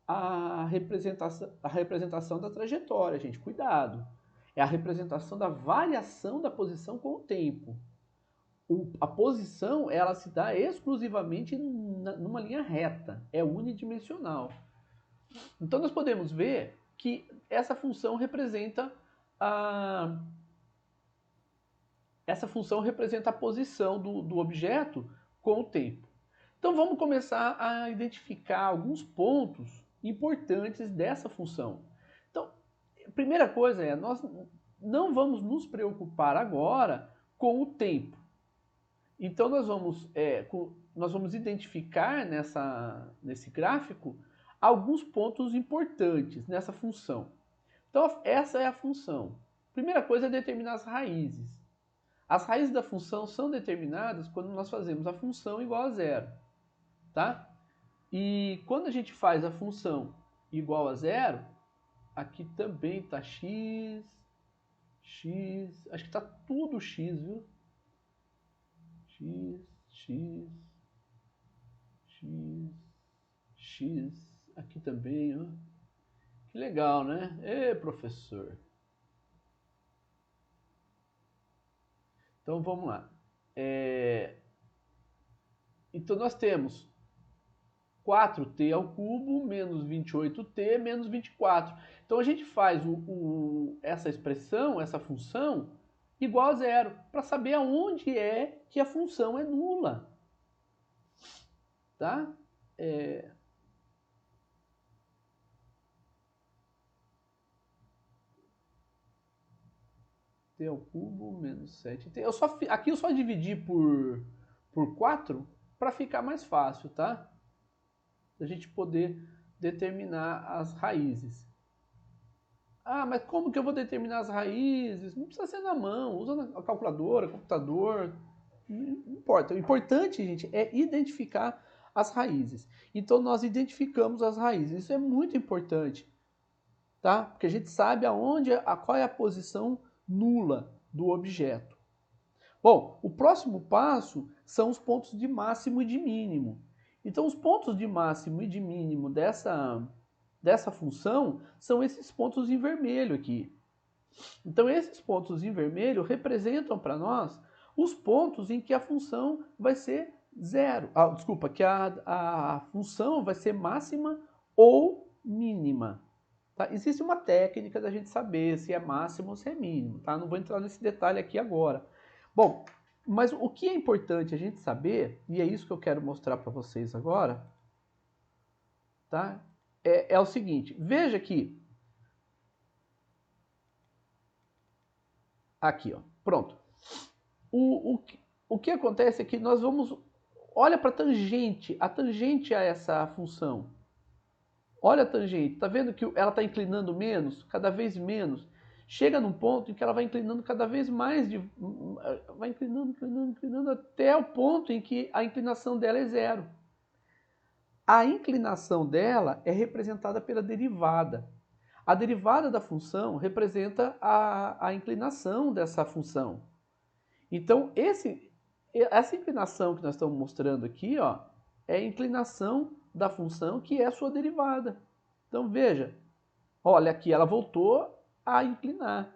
a representação da trajetória, gente. Cuidado. É a representação da variação da posição com o tempo. A posição, ela se dá exclusivamente numa linha reta. É unidimensional. Então, nós podemos ver que essa função representa a posição do objeto com o tempo. Então vamos começar a identificar alguns pontos importantes dessa função. Então, a primeira coisa nós não vamos nos preocupar agora com o tempo. Então nós vamos identificar nesse gráfico alguns pontos importantes nessa função. Então essa é a função. Primeira coisa é determinar as raízes. As raízes da função são determinadas quando nós fazemos a função igual a zero, tá? E quando a gente faz a função igual a zero, aqui também está x, acho que está tudo x, viu? X, aqui também, ó. Que legal, né? Ê, professor. Então vamos lá. Então nós temos 4t ao cubo menos 28t menos 24. Então a gente faz essa expressão, essa função, igual a zero, para saber aonde é que a função é nula. Tá? T ao cubo menos 7t. Aqui eu só dividi por 4 para ficar mais fácil, tá? A gente poder determinar as raízes. Ah, mas como que eu vou determinar as raízes? Não precisa ser na mão, usa a calculadora, computador, não importa. O importante, gente, é identificar as raízes. Então nós identificamos as raízes. Isso é muito importante, tá? Porque a gente sabe qual é a posição nula do objeto. Bom, o próximo passo são os pontos de máximo e de mínimo. Então os pontos de máximo e de mínimo dessa função são esses pontos em vermelho aqui. Então esses pontos em vermelho representam para nós os pontos em que a função vai ser zero. Desculpa, que a função vai ser máxima ou mínima. Tá? Existe uma técnica da gente saber se é máximo ou se é mínimo. Tá? Não vou entrar nesse detalhe aqui agora. Bom, mas o que é importante a gente saber, e é isso que eu quero mostrar para vocês agora, tá? É o seguinte, veja aqui. Aqui, ó, pronto. O que acontece é que nós vamos... Olha para a tangente a essa função. Olha a tangente, tá vendo que ela está inclinando menos, cada vez menos? Chega num ponto em que ela vai inclinando cada vez mais, vai inclinando até o ponto em que a inclinação dela é zero. A inclinação dela é representada pela derivada. A derivada da função representa a inclinação dessa função. Então, essa inclinação que nós estamos mostrando aqui, ó, é a inclinação da função que é a sua derivada. Então, veja, olha aqui, ela voltou a inclinar.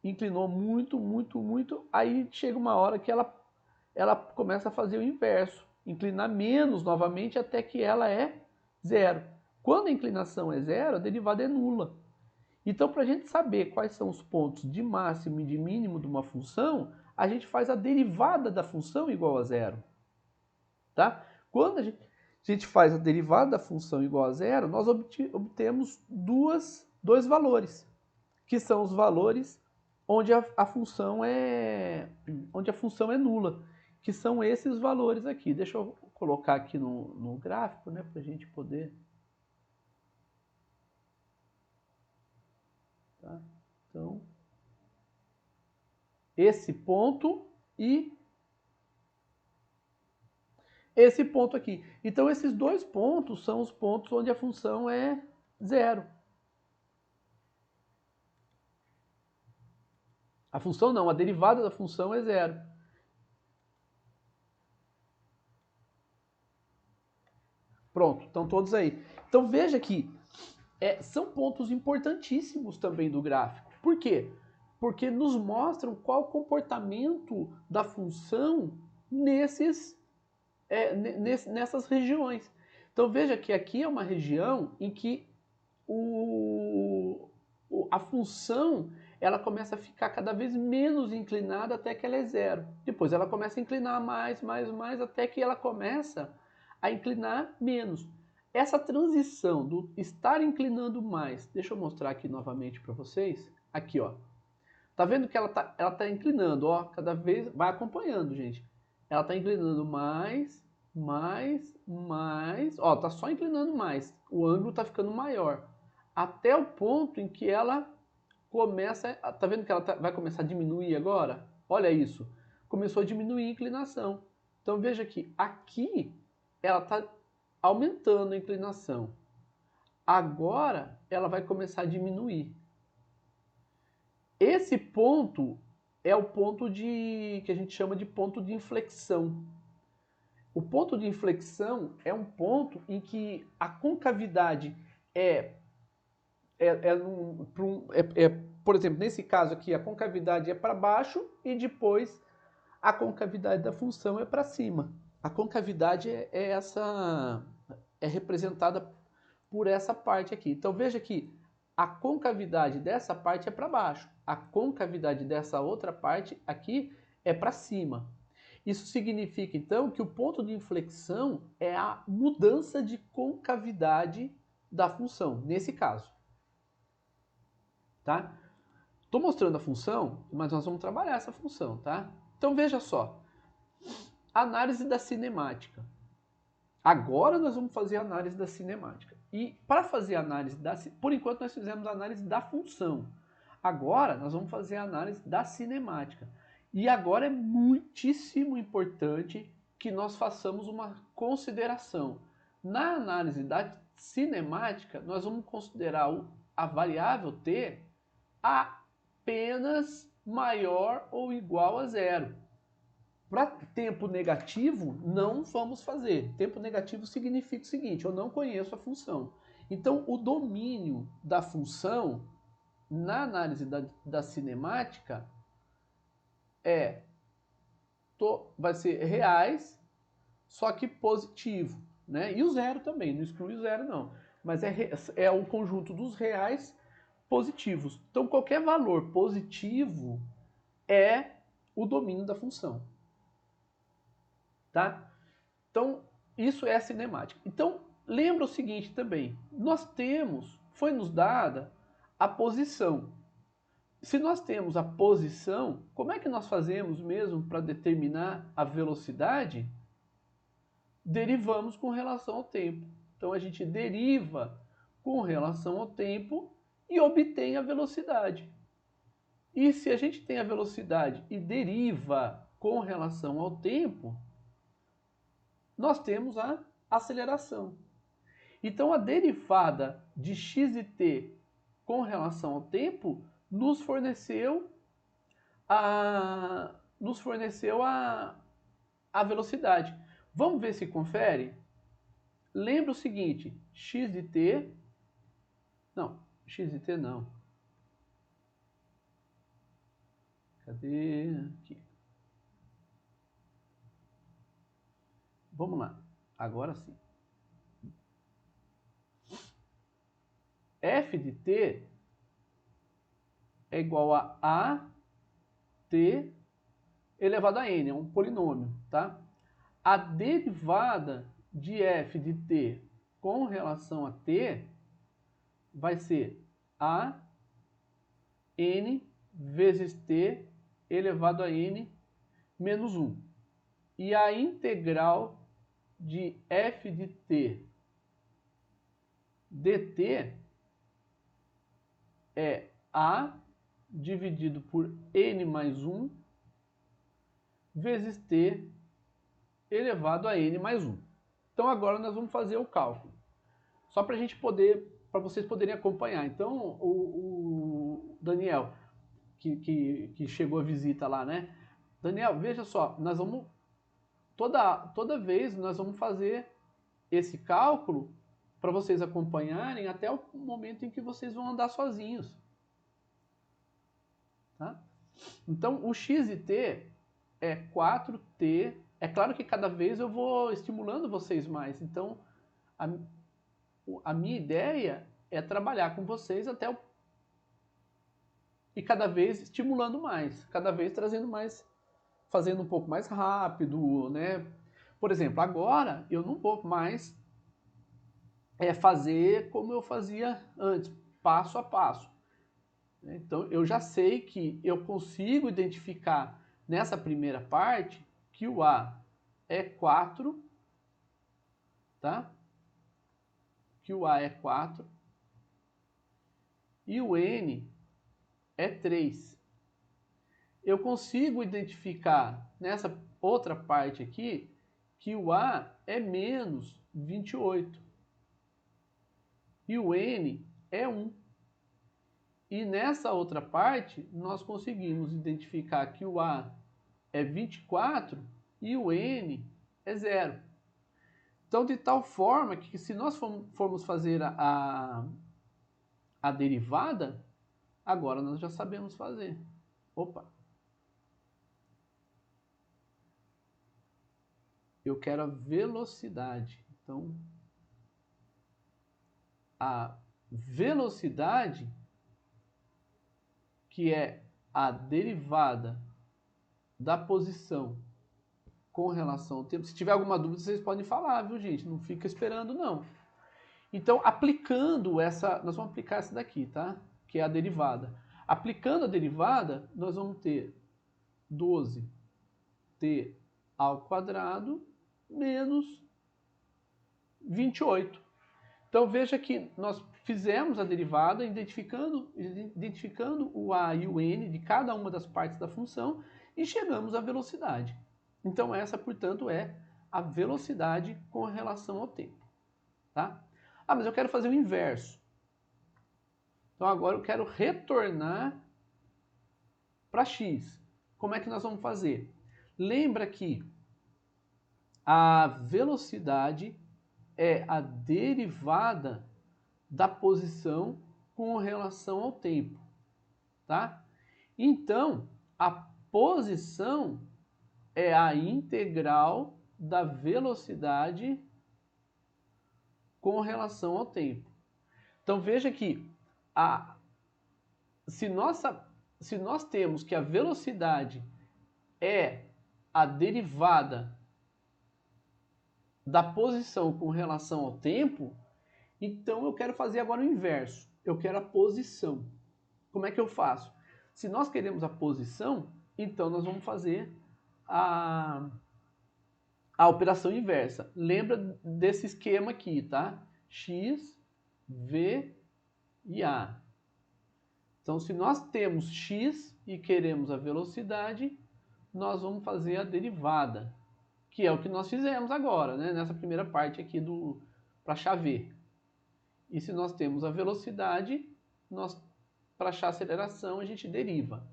Inclinou muito, muito, muito, aí chega uma hora que ela começa a fazer o inverso. Inclinar menos novamente até que ela é zero. Quando a inclinação é zero, a derivada é nula. Então, para a gente saber quais são os pontos de máximo e de mínimo de uma função, a gente faz a derivada da função igual a zero. Tá? Quando a gente faz a derivada da função igual a zero, nós obtemos dois valores, que são os valores onde a função é nula, que são esses valores aqui. Deixa eu colocar aqui no gráfico, né, para a gente poder... Tá? Então, esse ponto e esse ponto aqui. Então, esses dois pontos são os pontos onde a função é zero. A função não, a derivada da função é zero. Pronto, estão todos aí. Então, veja que são pontos importantíssimos também do gráfico. Por quê? Porque nos mostram qual o comportamento da função nessas regiões. Então veja que aqui é uma região em que a função ela começa a ficar cada vez menos inclinada até que ela é zero. Depois ela começa a inclinar mais, até que ela começa a inclinar menos. Essa transição do estar inclinando mais, deixa eu mostrar aqui novamente para vocês. Aqui, ó. Tá vendo que ela tá inclinando, ó, cada vez vai acompanhando, gente. ela está inclinando mais, mais. Ó, tá só inclinando mais. O ângulo está ficando maior. Até o ponto em que ela começa. Tá vendo que ela vai começar a diminuir agora? Olha isso. Começou a diminuir a inclinação. Então veja que aqui ela está aumentando a inclinação. Agora ela vai começar a diminuir. Esse ponto é o ponto que a gente chama de ponto de inflexão. O ponto de inflexão é um ponto em que a concavidade por exemplo, nesse caso aqui, a concavidade é para baixo e depois a concavidade da função é para cima. A concavidade é representada por essa parte aqui. Então veja que a concavidade dessa parte é para baixo, a concavidade dessa outra parte aqui é para cima. Isso significa então que o ponto de inflexão é a mudança de concavidade da função, nesse caso. Tá? Estou mostrando a função, mas nós vamos trabalhar essa função, tá? Então veja só, análise da cinemática. Agora nós vamos fazer a análise da cinemática. E para fazer a análise por enquanto nós fizemos a análise da função. Agora nós vamos fazer a análise da cinemática. E agora é muitíssimo importante que nós façamos uma consideração. Na análise da cinemática, nós vamos considerar a variável t apenas maior ou igual a zero. Para tempo negativo, não vamos fazer. Tempo negativo significa o seguinte, eu não conheço a função. Então, o domínio da função na análise da cinemática vai ser reais, só que positivo. Né? E o zero também, não exclui o zero não. Mas é o conjunto dos reais positivos. Então, qualquer valor positivo é o domínio da função. Tá? Então, isso é a cinemática. Então, lembra o seguinte também, foi nos dada a posição. Se nós temos a posição, como é que nós fazemos mesmo para determinar a velocidade? Derivamos com relação ao tempo. Então, a gente deriva com relação ao tempo e obtém a velocidade. E se a gente tem a velocidade e deriva com relação ao tempo, nós temos a aceleração. Então, a derivada de x e t com relação ao tempo nos forneceu a velocidade. Vamos ver se confere? Lembra o seguinte, x de t... Não, x de t não. Cadê? Aqui. Vamos lá, agora sim. F de t é igual a t elevado a n, é um polinômio, tá? A derivada de f de t com relação a t vai ser a n vezes t elevado a n menos 1. E a integral de f de t dt é a dividido por n mais 1 vezes t elevado a n mais 1. Então agora nós vamos fazer o cálculo. Só para vocês poderem acompanhar. Então o Daniel, que chegou a visita lá, né? Daniel, veja só, nós vamos toda vez nós vamos fazer esse cálculo para vocês acompanharem até o momento em que vocês vão andar sozinhos. Tá? Então, o x e t é 4t. É claro que cada vez eu vou estimulando vocês mais. Então, a minha ideia é trabalhar com vocês e cada vez estimulando mais, cada vez trazendo mais, fazendo um pouco mais rápido, né? Por exemplo, agora eu não vou mais fazer como eu fazia antes, passo a passo. Então eu já sei que eu consigo identificar nessa primeira parte que o A é 4, tá? Que o A é 4 e o N é 3. Eu consigo identificar nessa outra parte aqui que o A é menos 28 e o N é 1. E nessa outra parte, nós conseguimos identificar que o A é 24 e o N é 0. Então, de tal forma que se nós formos fazer a derivada, agora nós já sabemos fazer. Opa! Eu quero a velocidade. Então, a velocidade, que é a derivada da posição com relação ao tempo. Se tiver alguma dúvida, vocês podem falar, viu, gente? Não fica esperando, não. Então, aplicando essa, nós vamos aplicar essa daqui, tá? Que é a derivada. Aplicando a derivada, nós vamos ter 12t ao quadrado menos 28. Então, veja que nós fizemos a derivada identificando o a e o n de cada uma das partes da função e chegamos à velocidade. Então, essa, portanto, é a velocidade com relação ao tempo. Tá? Ah, mas eu quero fazer o inverso. Então, agora eu quero retornar para x. Como é que nós vamos fazer? Lembra que a velocidade é a derivada da posição com relação ao tempo, tá? Então, a posição é a integral da velocidade com relação ao tempo. Então, veja que se nós temos que a velocidade é a derivada da posição com relação ao tempo, então eu quero fazer agora o inverso. Eu quero a posição. Como é que eu faço? Se nós queremos a posição, então nós vamos fazer a operação inversa. Lembra desse esquema aqui, tá? X, V e A. Então, se nós temos x e queremos a velocidade, nós vamos fazer a derivada, que é o que nós fizemos agora, né? Nessa primeira parte aqui para achar v. E se nós temos a velocidade, para achar a aceleração, a gente deriva.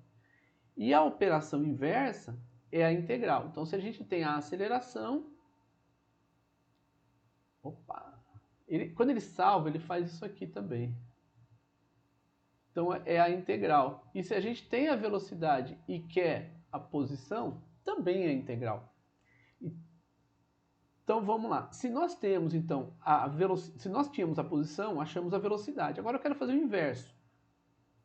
E a operação inversa é a integral. Então, se a gente tem a aceleração... Opa! Quando ele salva, ele faz isso aqui também. Então, é a integral. E se a gente tem a velocidade e quer a posição, também é integral. Então, vamos lá. Se nós temos, então, se nós tínhamos a posição, achamos a velocidade. Agora eu quero fazer o inverso.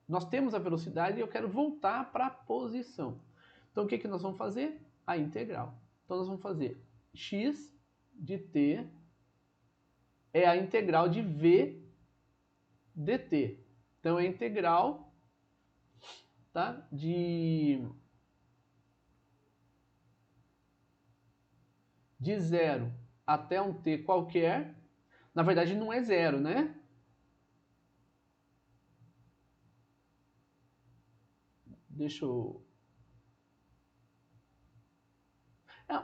Nós temos a velocidade e eu quero voltar para a posição. Então, o que nós vamos fazer? A integral. Então, nós vamos fazer x de t é a integral de v dt. Então, é a integral, tá, de 0 até um t qualquer. Na verdade, não é zero, né? Deixa eu...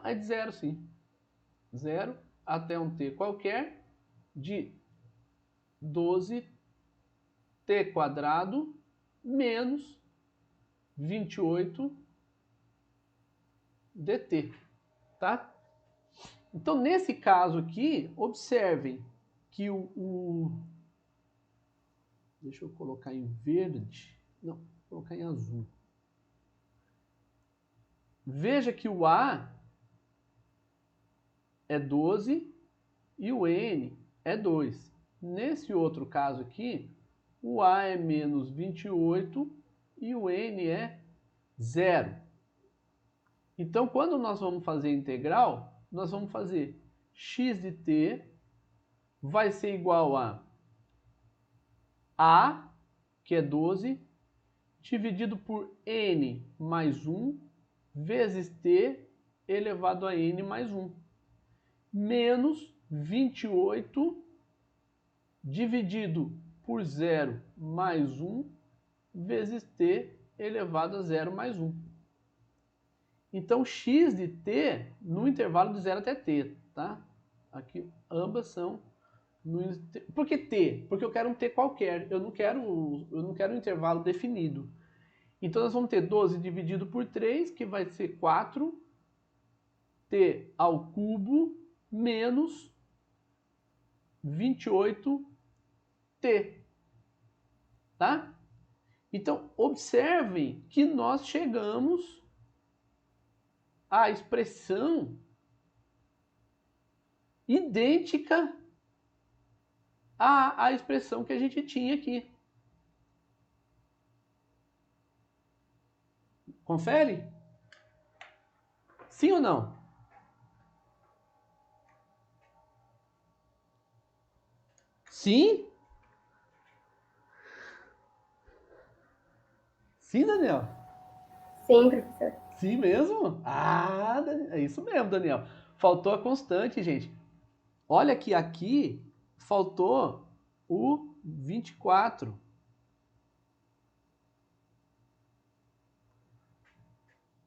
é de zero, sim. 0 até um t qualquer de 12t quadrado menos 28 dt, tá? Então, nesse caso aqui, observem que deixa eu colocar em verde. Não, vou colocar em azul. Veja que o A é 12 e o N é 2. Nesse outro caso aqui, o A é menos 28 e o N é 0. Então, quando nós vamos fazer a integral, nós vamos fazer x de t vai ser igual a, que é 12, dividido por n mais 1, vezes t elevado a n mais 1, menos 28 dividido por 0 mais 1 vezes t elevado a 0 mais 1. Então, x de t no intervalo de 0 até t, tá? Aqui, ambas são... Por que t? Porque eu quero um t qualquer, eu não quero um intervalo definido. Então, nós vamos ter 12 dividido por 3, que vai ser 4t ao cubo menos 28t, tá? Então, observem que nós chegamos à expressão idêntica à expressão que a gente tinha aqui. Confere? Sim ou não? Sim? Sim, Daniel? Sim, professor. Sim mesmo? Ah, é isso mesmo, Daniel. Faltou a constante, gente. Olha que aqui faltou o 24.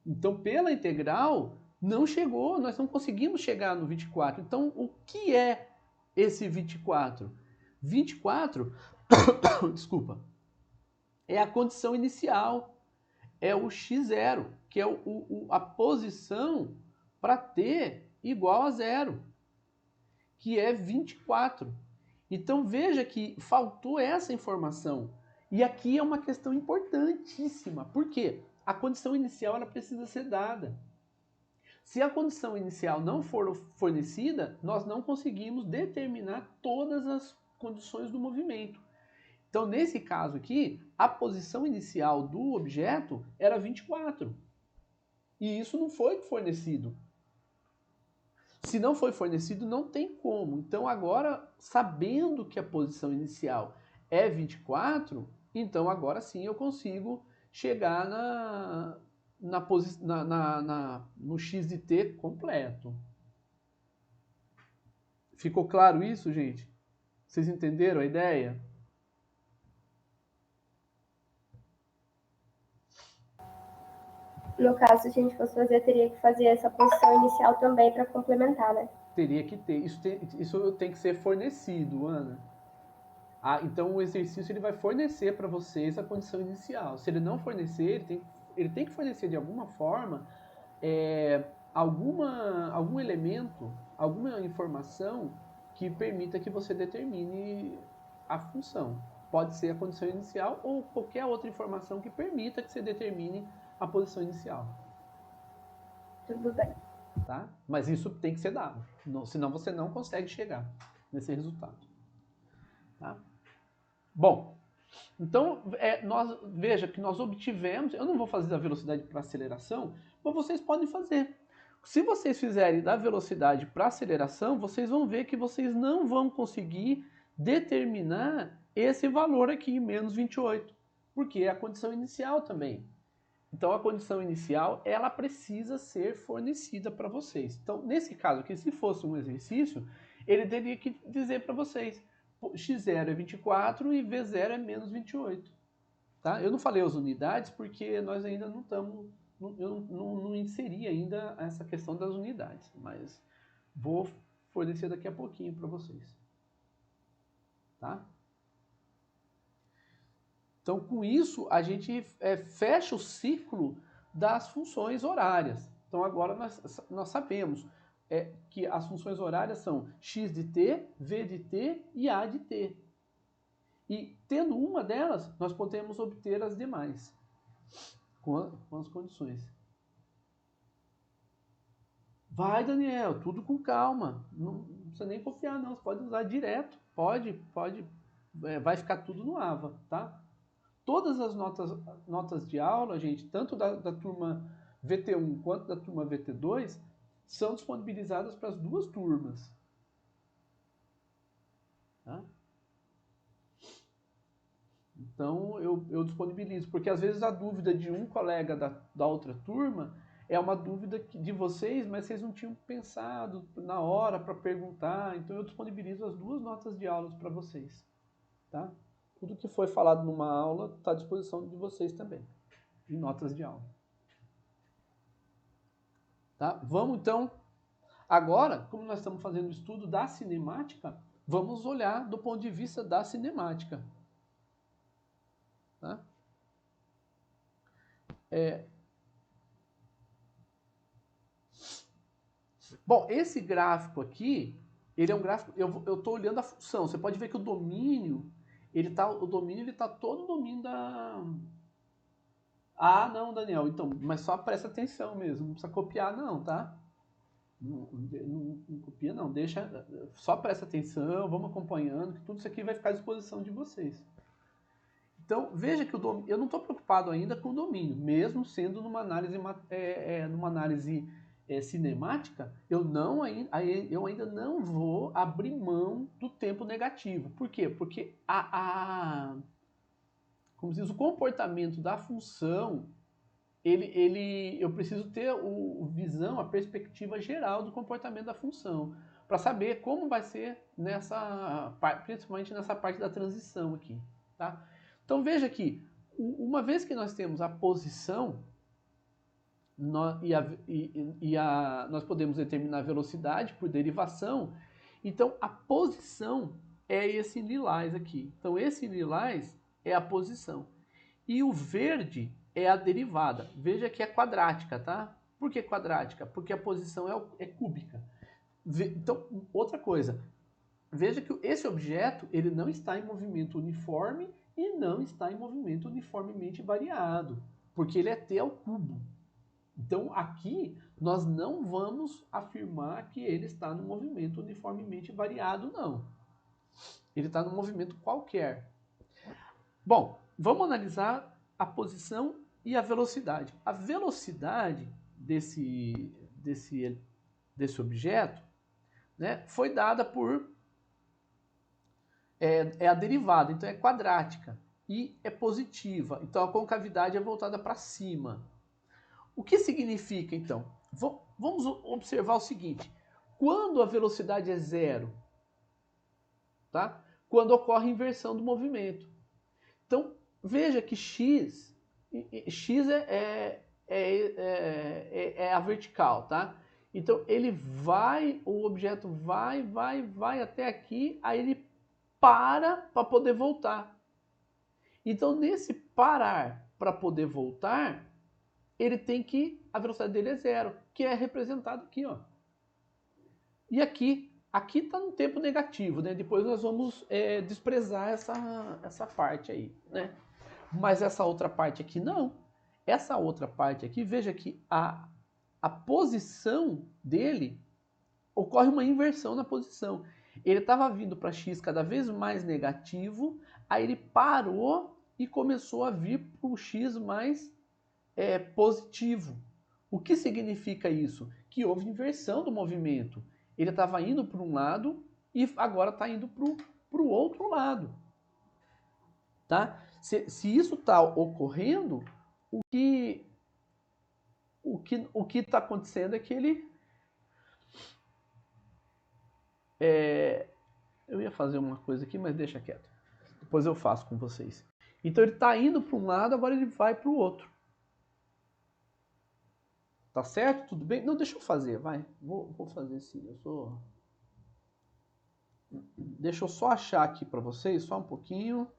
Então, pela integral, não chegou, nós não conseguimos chegar no 24. Então, o que é esse 24? 24, desculpa, é a condição inicial, é o x0, que é a posição para t igual a 0, que é 24. Então, veja que faltou essa informação. E aqui é uma questão importantíssima. Por quê? A condição inicial ela precisa ser dada. Se a condição inicial não for fornecida, nós não conseguimos determinar todas as condições do movimento. Então, nesse caso aqui, a posição inicial do objeto era 24. E isso não foi fornecido. Se não foi fornecido, não tem como. Então, agora, sabendo que a posição inicial é 24, então agora sim eu consigo chegar no x de t completo. Ficou claro isso, gente? Vocês entenderam a ideia? No caso, se a gente fosse fazer, teria que fazer essa posição inicial também para complementar, né? Teria que ter. Isso tem que ser fornecido, Ana. Então o exercício ele vai fornecer para vocês a condição inicial. Se ele não fornecer, ele tem que fornecer de alguma forma algum elemento, alguma informação que permita que você determine a função. Pode ser a condição inicial ou qualquer outra informação que permita que você determine a posição inicial. Tudo bem. Tá? Mas isso tem que ser dado, senão você não consegue chegar nesse resultado. Tá? Bom, então veja que nós obtivemos, eu não vou fazer da velocidade para aceleração, mas vocês podem fazer. Se vocês fizerem da velocidade para aceleração, vocês vão ver que vocês não vão conseguir determinar esse valor aqui, menos 28, porque é a condição inicial também. Então a condição inicial, ela precisa ser fornecida para vocês. Então, nesse caso aqui, se fosse um exercício, ele teria que dizer para vocês, x0 é 24 e v0 é menos 28. Tá? Eu não falei as unidades porque nós ainda não estamos, eu não inseri ainda essa questão das unidades, mas vou fornecer daqui a pouquinho para vocês. Tá? Então, com isso, a gente fecha o ciclo das funções horárias. Então, agora nós sabemos que as funções horárias são x de t, v de t e a de t. E, tendo uma delas, nós podemos obter as demais, com as condições. Vai, Daniel, tudo com calma. Não precisa nem confiar, não. Você pode usar direto. Pode. Vai ficar tudo no AVA, tá? Todas as notas de aula, gente, tanto da turma VT1 quanto da turma VT2, são disponibilizadas para as duas turmas. Tá? Então, eu disponibilizo, porque às vezes a dúvida de um colega da outra turma é uma dúvida de vocês, mas vocês não tinham pensado na hora para perguntar, então eu disponibilizo as 2 notas de aulas para vocês, tá? Tudo que foi falado numa aula está à disposição de vocês também, em notas de aula. Tá? Vamos então, agora, como nós estamos fazendo o estudo da cinemática, vamos olhar do ponto de vista da cinemática. Tá? Bom, esse gráfico aqui, ele é um gráfico, eu estou olhando a função, você pode ver que o domínio, o domínio está todo o domínio da... Ah, não, Daniel, então, mas só presta atenção mesmo, não precisa copiar não, tá? Não copia não, deixa, só presta atenção, vamos acompanhando, que tudo isso aqui vai ficar à disposição de vocês. Então, veja que eu não estou preocupado ainda com o domínio, mesmo sendo numa análise, cinemática, eu ainda não vou abrir mão do tempo negativo. Por quê? Porque como se diz, o comportamento da função, eu preciso ter a perspectiva geral do comportamento da função, para saber como vai ser principalmente nessa parte da transição aqui. Tá? Então veja que, uma vez que nós temos a posição, nós podemos determinar a velocidade por derivação, então a posição é esse lilás aqui. Então esse lilás é a posição. E o verde é a derivada. Veja que é quadrática, tá? Por que quadrática? Porque a posição é cúbica. Então, outra coisa, veja que esse objeto ele não está em movimento uniforme e não está em movimento uniformemente variado, porque ele é t ao cubo. Então aqui nós não vamos afirmar que ele está no movimento uniformemente variado, não. Ele está no movimento qualquer. Bom, vamos analisar a posição e a velocidade. A velocidade desse objeto, né, foi dada por a derivada, então é quadrática e é positiva, então a concavidade é voltada para cima. O que significa então? Vamos observar o seguinte: quando a velocidade é zero, tá? Quando ocorre inversão do movimento. Então veja que x é a vertical, tá? Então o objeto vai até aqui, aí ele para poder voltar. Então, nesse parar para poder voltar, a velocidade dele é zero, que é representado aqui, ó. E aqui está no tempo negativo, né? Depois nós vamos desprezar essa parte aí, né? Mas essa outra parte aqui não. Essa outra parte aqui, veja que a posição dele ocorre uma inversão na posição. Ele estava vindo para x cada vez mais negativo, aí ele parou e começou a vir para o x mais positivo. O que significa isso? Que houve inversão do movimento. Ele estava indo para um lado e agora está indo para o outro lado. Tá? Se isso está ocorrendo, o que está acontecendo é que ele... eu ia fazer uma coisa aqui, mas deixa quieto. Depois eu faço com vocês. Então ele está indo para um lado, agora ele vai para o outro. Tá certo? Tudo bem? Não, deixa eu fazer, vai. Vou fazer sim. Deixa eu só achar aqui para vocês, só um pouquinho.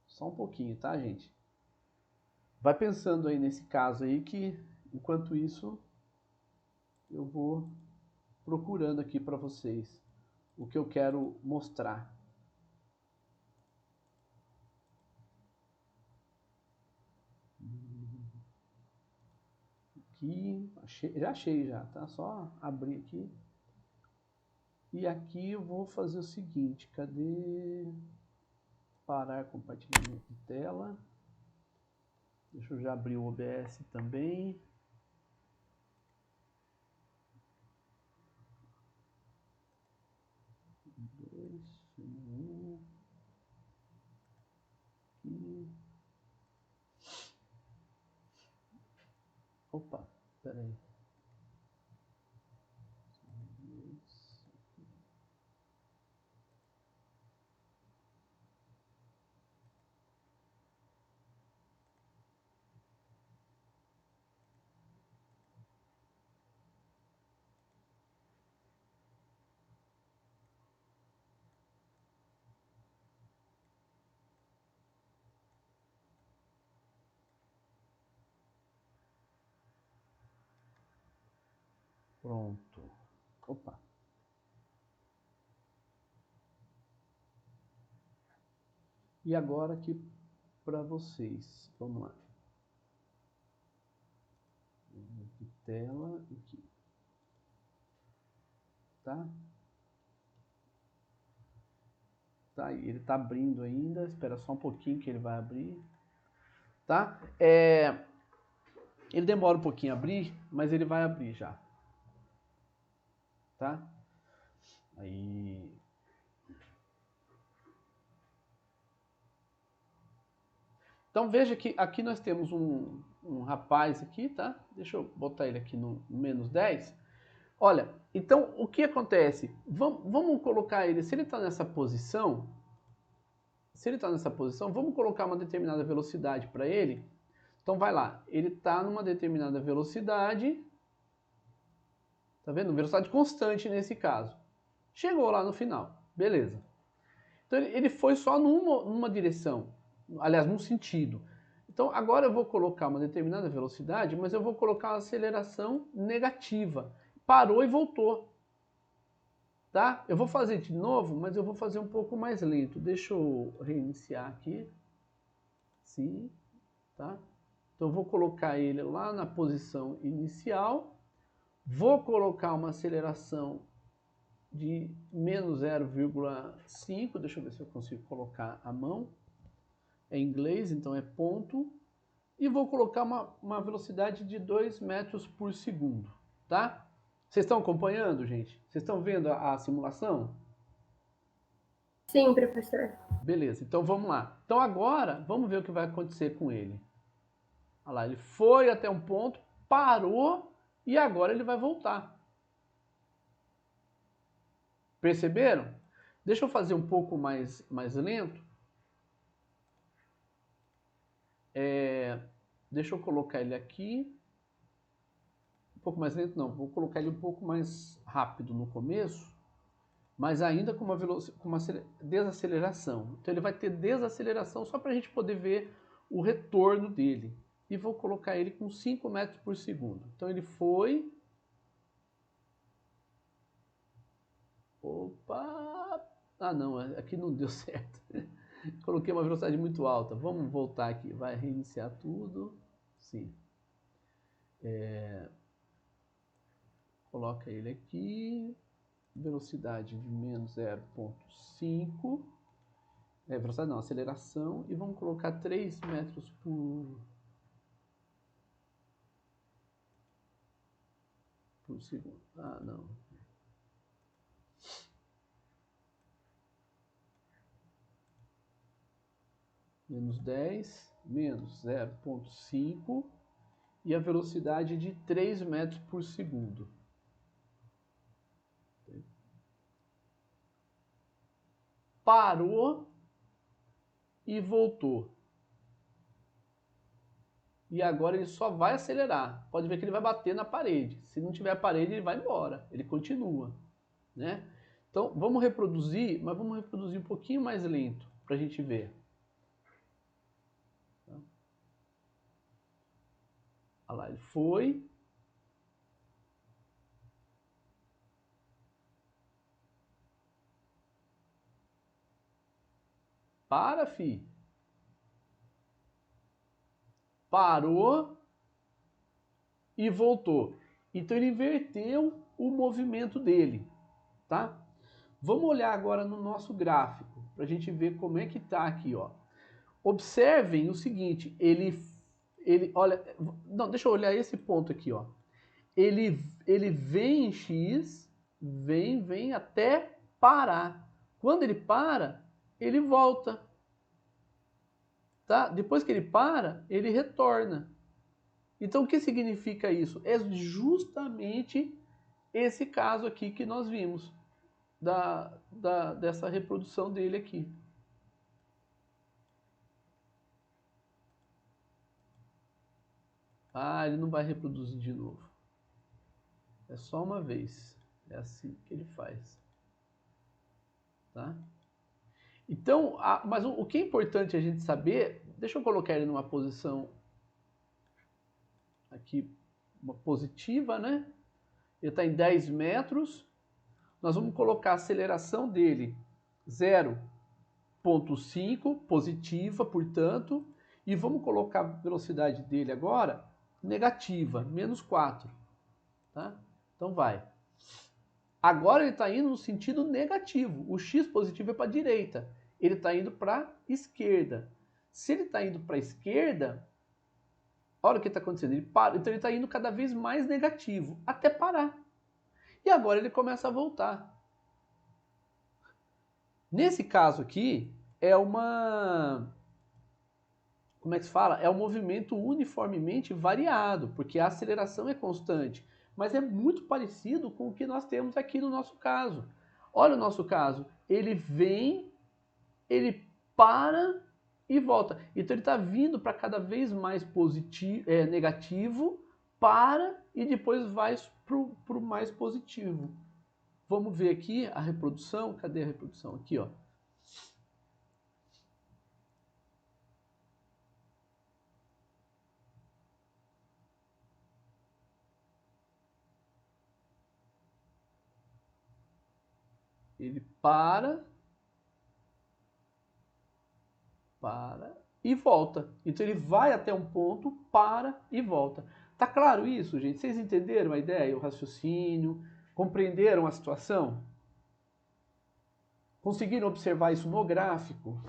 Só um pouquinho, tá, gente? Vai pensando aí nesse caso aí que, enquanto isso, eu vou procurando aqui para vocês o que eu quero mostrar. Aqui, já achei já, tá? Só abrir aqui. E aqui eu vou fazer o seguinte, cadê? Parar compartilhamento de tela. Deixa eu já abrir o OBS também. Opa, peraí. Pronto. Opa. E agora aqui para vocês. Vamos lá. Aqui, tela, aqui. Tá? Tá, ele tá abrindo ainda. Espera só um pouquinho que ele vai abrir. Tá? Ele demora um pouquinho a abrir, mas ele vai abrir já. Tá? Aí... Então veja que aqui nós temos um rapaz aqui, tá? Deixa eu botar ele aqui no menos 10. Olha, então o que acontece? Vamos colocar ele, se ele está nessa posição, vamos colocar uma determinada velocidade para ele. Então vai lá, ele está numa determinada velocidade, tá vendo? Velocidade constante nesse caso. Chegou lá no final, beleza. Então ele foi só numa direção, aliás, num sentido. Então agora eu vou colocar uma determinada velocidade, mas eu vou colocar uma aceleração negativa. Parou e voltou. Tá? Eu vou fazer de novo, mas eu vou fazer um pouco mais lento. Deixa eu reiniciar aqui. Sim, tá? Então eu vou colocar ele lá na posição inicial. Vou colocar uma aceleração de menos 0,5. Deixa eu ver se eu consigo colocar a mão. É em inglês, então é ponto. E vou colocar uma velocidade de 2 metros por segundo, tá? Vocês estão acompanhando, gente? Vocês estão vendo a simulação? Sim, professor. Beleza, então vamos lá. Então agora, vamos ver o que vai acontecer com ele. Olha lá, ele foi até um ponto, parou e agora ele vai voltar. Perceberam? Deixa eu fazer um pouco mais lento. Deixa eu colocar ele aqui. Um pouco mais lento não, vou colocar ele um pouco mais rápido no começo, mas ainda com uma desaceleração. Então ele vai ter desaceleração só para a gente poder ver o retorno dele. E vou colocar ele com 5 metros por segundo. Então ele foi... Opa! Ah não, aqui não deu certo. Coloquei uma velocidade muito alta. Vamos voltar aqui, vai reiniciar tudo. Sim. Coloca ele aqui, velocidade de menos 0,5, velocidade não, aceleração, e vamos colocar 3 metros por segundo. Ah, não. Menos 10, menos 0,5, e a velocidade de 3 metros por segundo. Parou e voltou. E agora ele só vai acelerar. Pode ver que ele vai bater na parede. Se não tiver a parede, ele vai embora. Ele continua, né? Então, vamos reproduzir, mas vamos reproduzir um pouquinho mais lento para a gente ver. Olha lá, ele foi. Para, fi. Parou e voltou. Então ele inverteu o movimento dele, tá? Vamos olhar agora no nosso gráfico para a gente ver como é que tá aqui, ó. Observem o seguinte, ele olha, não, deixa eu olhar esse ponto aqui, ó. Ele vem em X, vem até parar. Quando ele para, ele volta. Tá? Depois que ele para, ele retorna. Então, o que significa isso? É justamente esse caso aqui que nós vimos, dessa reprodução dele aqui. Ah, ele não vai reproduzir de novo. É só uma vez. É assim que ele faz. Tá? Então, mas o que é importante a gente saber, deixa eu colocar ele numa posição aqui, uma positiva, né? Ele está em 10 metros. Nós vamos colocar a aceleração dele 0,5, positiva, portanto, e vamos colocar a velocidade dele agora negativa, menos 4. Tá? Então vai. Agora ele está indo no sentido negativo. O x positivo é para a direita. Ele está indo para a esquerda. Se ele está indo para a esquerda, olha o que está acontecendo. Ele para, então ele está indo cada vez mais negativo, até parar. E agora ele começa a voltar. Nesse caso aqui, é uma... Como é que se fala? É um movimento uniformemente variado, porque a aceleração é constante. Mas é muito parecido com o que nós temos aqui no nosso caso. Olha o nosso caso. Ele vem, ele para e volta. Então ele está vindo para cada vez mais positivo, negativo, para e depois vai para o mais positivo. Vamos ver aqui a reprodução. Cadê a reprodução? Aqui, ó. Ele para e volta. Então ele vai até um ponto, para e volta. Tá claro isso, gente? Vocês entenderam a ideia, o raciocínio? Compreenderam a situação? Conseguiram observar isso no gráfico?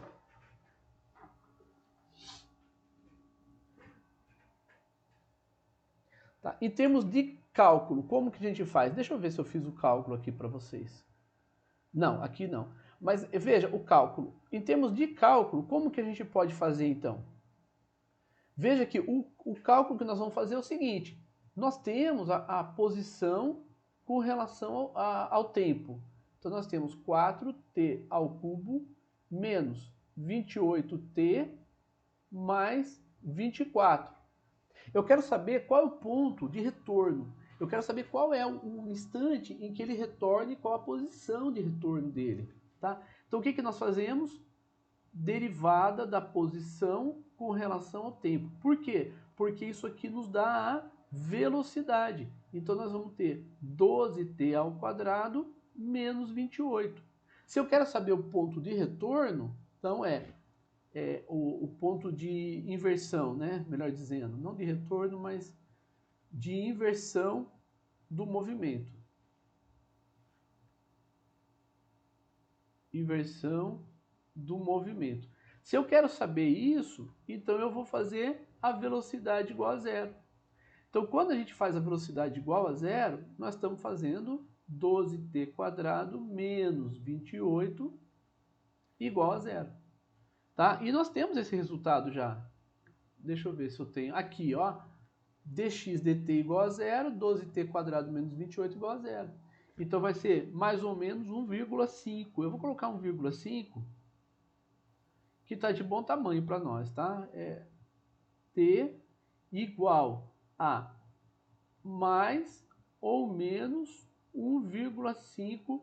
Tá. Em termos de cálculo, como que a gente faz? Deixa eu ver se eu fiz o cálculo aqui para vocês. Não, aqui não. Mas veja o cálculo. Em termos de cálculo, como que a gente pode fazer então? Veja que o cálculo que nós vamos fazer é o seguinte. Nós temos a posição com relação ao tempo. Então nós temos 4t ao cubo menos 28t mais 24. Eu quero saber qual é o ponto de retorno. Eu quero saber qual é o instante em que ele retorna e qual a posição de retorno dele. Tá? Então o que, que nós fazemos? Derivada da posição com relação ao tempo. Por quê? Porque isso aqui nos dá a velocidade. Então nós vamos ter 12t ao quadrado menos 28. Se eu quero saber o ponto de retorno, então o ponto de inversão, né? Melhor dizendo, não de retorno, mas de inversão do movimento. Inversão do movimento. Se eu quero saber isso, então eu vou fazer a velocidade igual a zero. Então, quando a gente faz a velocidade igual a zero, nós estamos fazendo 12t quadrado menos 28 igual a zero. Tá? E nós temos esse resultado já. Deixa eu ver se eu tenho. Aqui, ó. dx dt igual a zero, 12t quadrado menos 28 igual a zero. Então vai ser mais ou menos 1,5. Eu vou colocar 1,5, que está de bom tamanho para nós, tá? É t igual a mais ou menos 1,5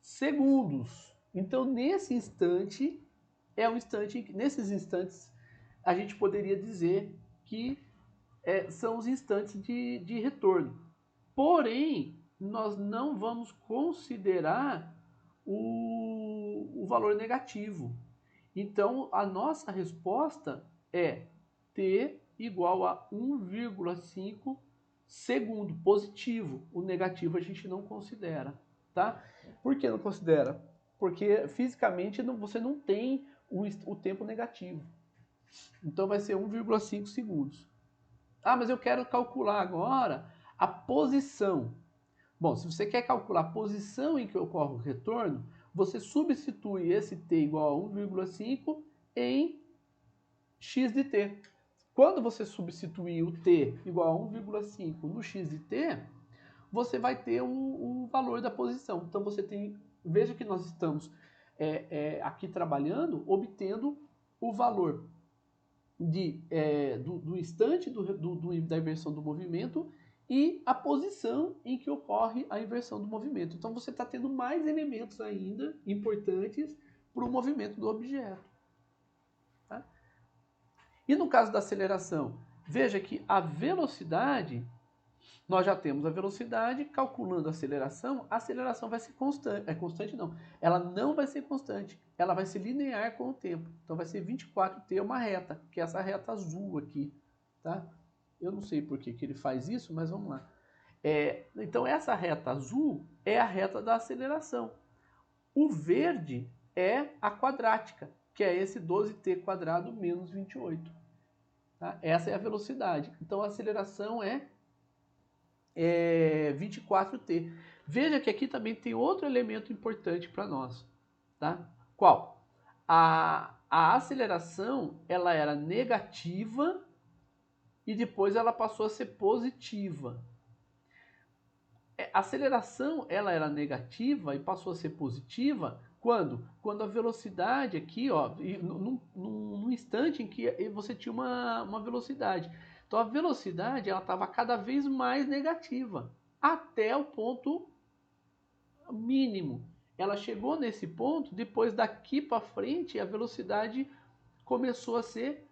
segundos. Então, nesse instante, nesses instantes, a gente poderia dizer que são os instantes de retorno. Porém, nós não vamos considerar o valor negativo. Então, a nossa resposta é t igual a 1,5 segundo positivo. O negativo a gente não considera, tá? Por que não considera? Porque fisicamente você não tem o tempo negativo. Então vai ser 1,5 segundos. Ah, mas eu quero calcular agora a posição. Bom, se você quer calcular a posição em que ocorre o retorno, você substitui esse t igual a 1,5 em x de t. Quando você substituir o t igual a 1,5 no x de t, você vai ter o valor da posição. Então você tem, veja que nós estamos aqui trabalhando, obtendo o valor do instante da inversão do movimento e a posição em que ocorre a inversão do movimento. Então você está tendo mais elementos ainda importantes para o movimento do objeto. Tá? E no caso da aceleração, veja que a velocidade, nós já temos a velocidade, calculando a aceleração vai ser constante. Constante não, ela não vai ser constante, ela vai ser linear com o tempo. Então vai ser 24t, uma reta, que é essa reta azul aqui. Tá? Eu não sei por que ele faz isso, mas vamos lá. Então essa reta azul é a reta da aceleração. O verde é a quadrática, que é esse 12t quadrado menos 28. Tá? Essa é a velocidade. Então a aceleração é 24t. Veja que aqui também tem outro elemento importante para nós. Tá? Qual? A aceleração ela era negativa e depois ela passou a ser positiva. A aceleração ela era negativa e passou a ser positiva quando? Quando a velocidade aqui, ó, num instante em que você tinha uma velocidade. Então a velocidade ela estava cada vez mais negativa, até o ponto mínimo. Ela chegou nesse ponto, depois daqui para frente a velocidade começou a ser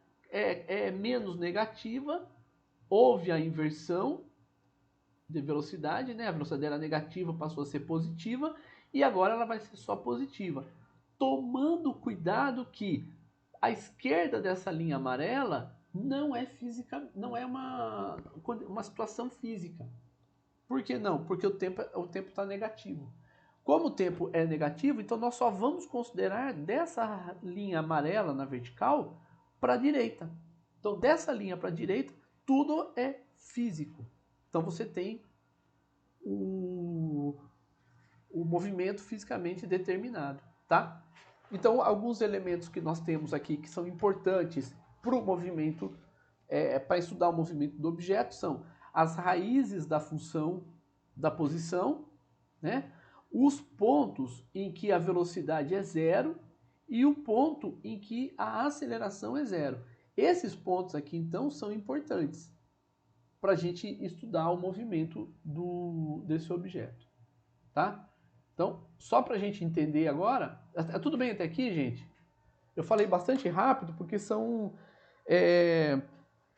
menos negativa, houve a inversão de velocidade, né? A velocidade era negativa, passou a ser positiva, e agora ela vai ser só positiva. Tomando cuidado que a esquerda dessa linha amarela não é física, não é uma situação física. Por que não? Porque o tempo está negativo. Como o tempo é negativo, então nós só vamos considerar dessa linha amarela na vertical para a direita. Então dessa linha para a direita, tudo é físico. Então você tem o movimento fisicamente determinado, tá? Então alguns elementos que nós temos aqui que são importantes para o movimento, para estudar o movimento do objeto, são as raízes da função da posição, né? Os pontos em que a velocidade é zero e o ponto em que a aceleração é zero. Esses pontos aqui, então, são importantes para a gente estudar o movimento desse objeto, tá? Então, só para a gente entender agora, tudo bem até aqui, gente? Eu falei bastante rápido porque são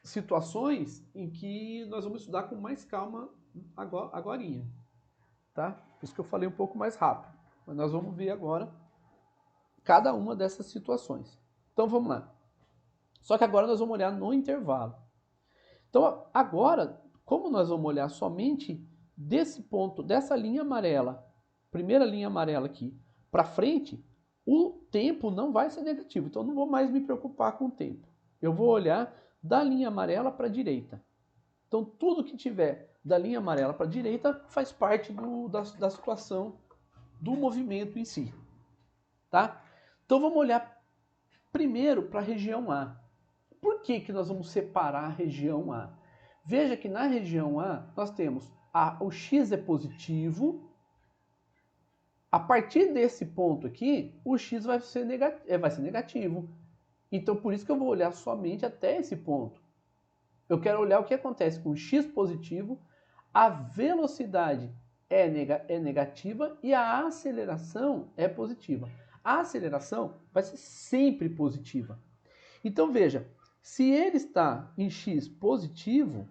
situações em que nós vamos estudar com mais calma agorinha, tá? Por isso que eu falei um pouco mais rápido, mas nós vamos ver agora cada uma dessas situações. Então vamos lá. Só que agora nós vamos olhar no intervalo. Então, agora, como nós vamos olhar somente desse ponto, dessa linha amarela, primeira linha amarela aqui, para frente, o tempo não vai ser negativo. Então, eu não vou mais me preocupar com o tempo. Eu vou olhar da linha amarela para a direita. Então, tudo que tiver da linha amarela para a direita faz parte da situação do movimento em si. Tá? Então, vamos olhar primeiro para a região A. Por que nós vamos separar a região A? Veja que na região A nós temos o x é positivo. A partir desse ponto aqui, o x vai ser negativo. Então por isso que eu vou olhar somente até esse ponto. Eu quero olhar o que acontece com o x positivo, a velocidade é negativa e a aceleração é positiva. A aceleração vai ser sempre positiva. Então veja, se ele está em x positivo,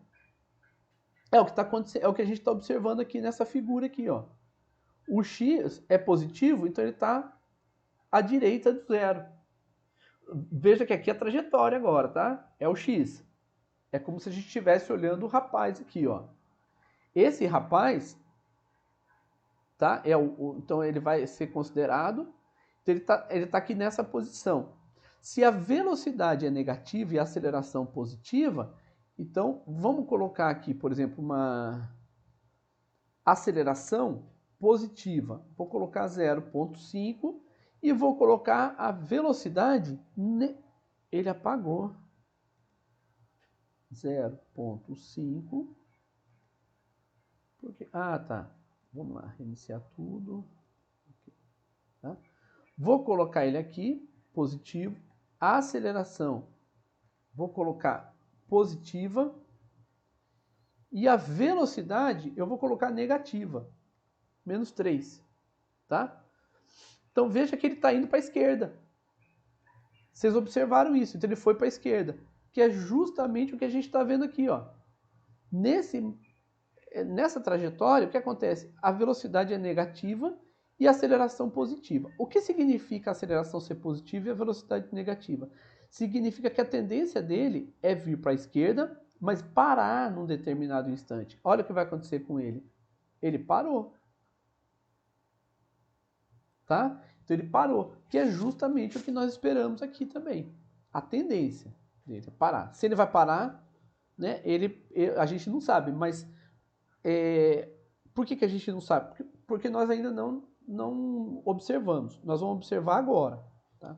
é o que está acontecendo, é o que a gente está observando aqui nessa figura aqui, ó. O x é positivo, então ele está à direita do zero. Veja que aqui é a trajetória agora, tá? É o x. É como se a gente estivesse olhando o rapaz aqui, ó. Esse rapaz, tá? Então ele vai ser considerado. Então ele tá aqui nessa posição. Se a velocidade é negativa e a aceleração positiva, então vamos colocar aqui, por exemplo, uma aceleração positiva. Vou colocar 0,5 e vou colocar a velocidade. Ele apagou. 0,5. Porque, tá. Vamos lá, reiniciar tudo. Tá? Vou colocar ele aqui, positivo. A aceleração, vou colocar positiva. E a velocidade, eu vou colocar negativa. Menos 3. Tá? Então veja que ele está indo para a esquerda. Vocês observaram isso. Então ele foi para a esquerda. Que é justamente o que a gente está vendo aqui. Ó. Nessa trajetória, o que acontece? A velocidade é negativa e a aceleração positiva. O que significa a aceleração ser positiva e a velocidade negativa? Significa que a tendência dele é vir para a esquerda, mas parar num determinado instante. Olha o que vai acontecer com ele. Ele parou. Tá? Então ele parou, que é justamente o que nós esperamos aqui também. A tendência dele é parar. Se ele vai parar, né, a gente não sabe, mas por que a gente não sabe? Porque nós ainda não observamos. Nós vamos observar agora. Tá?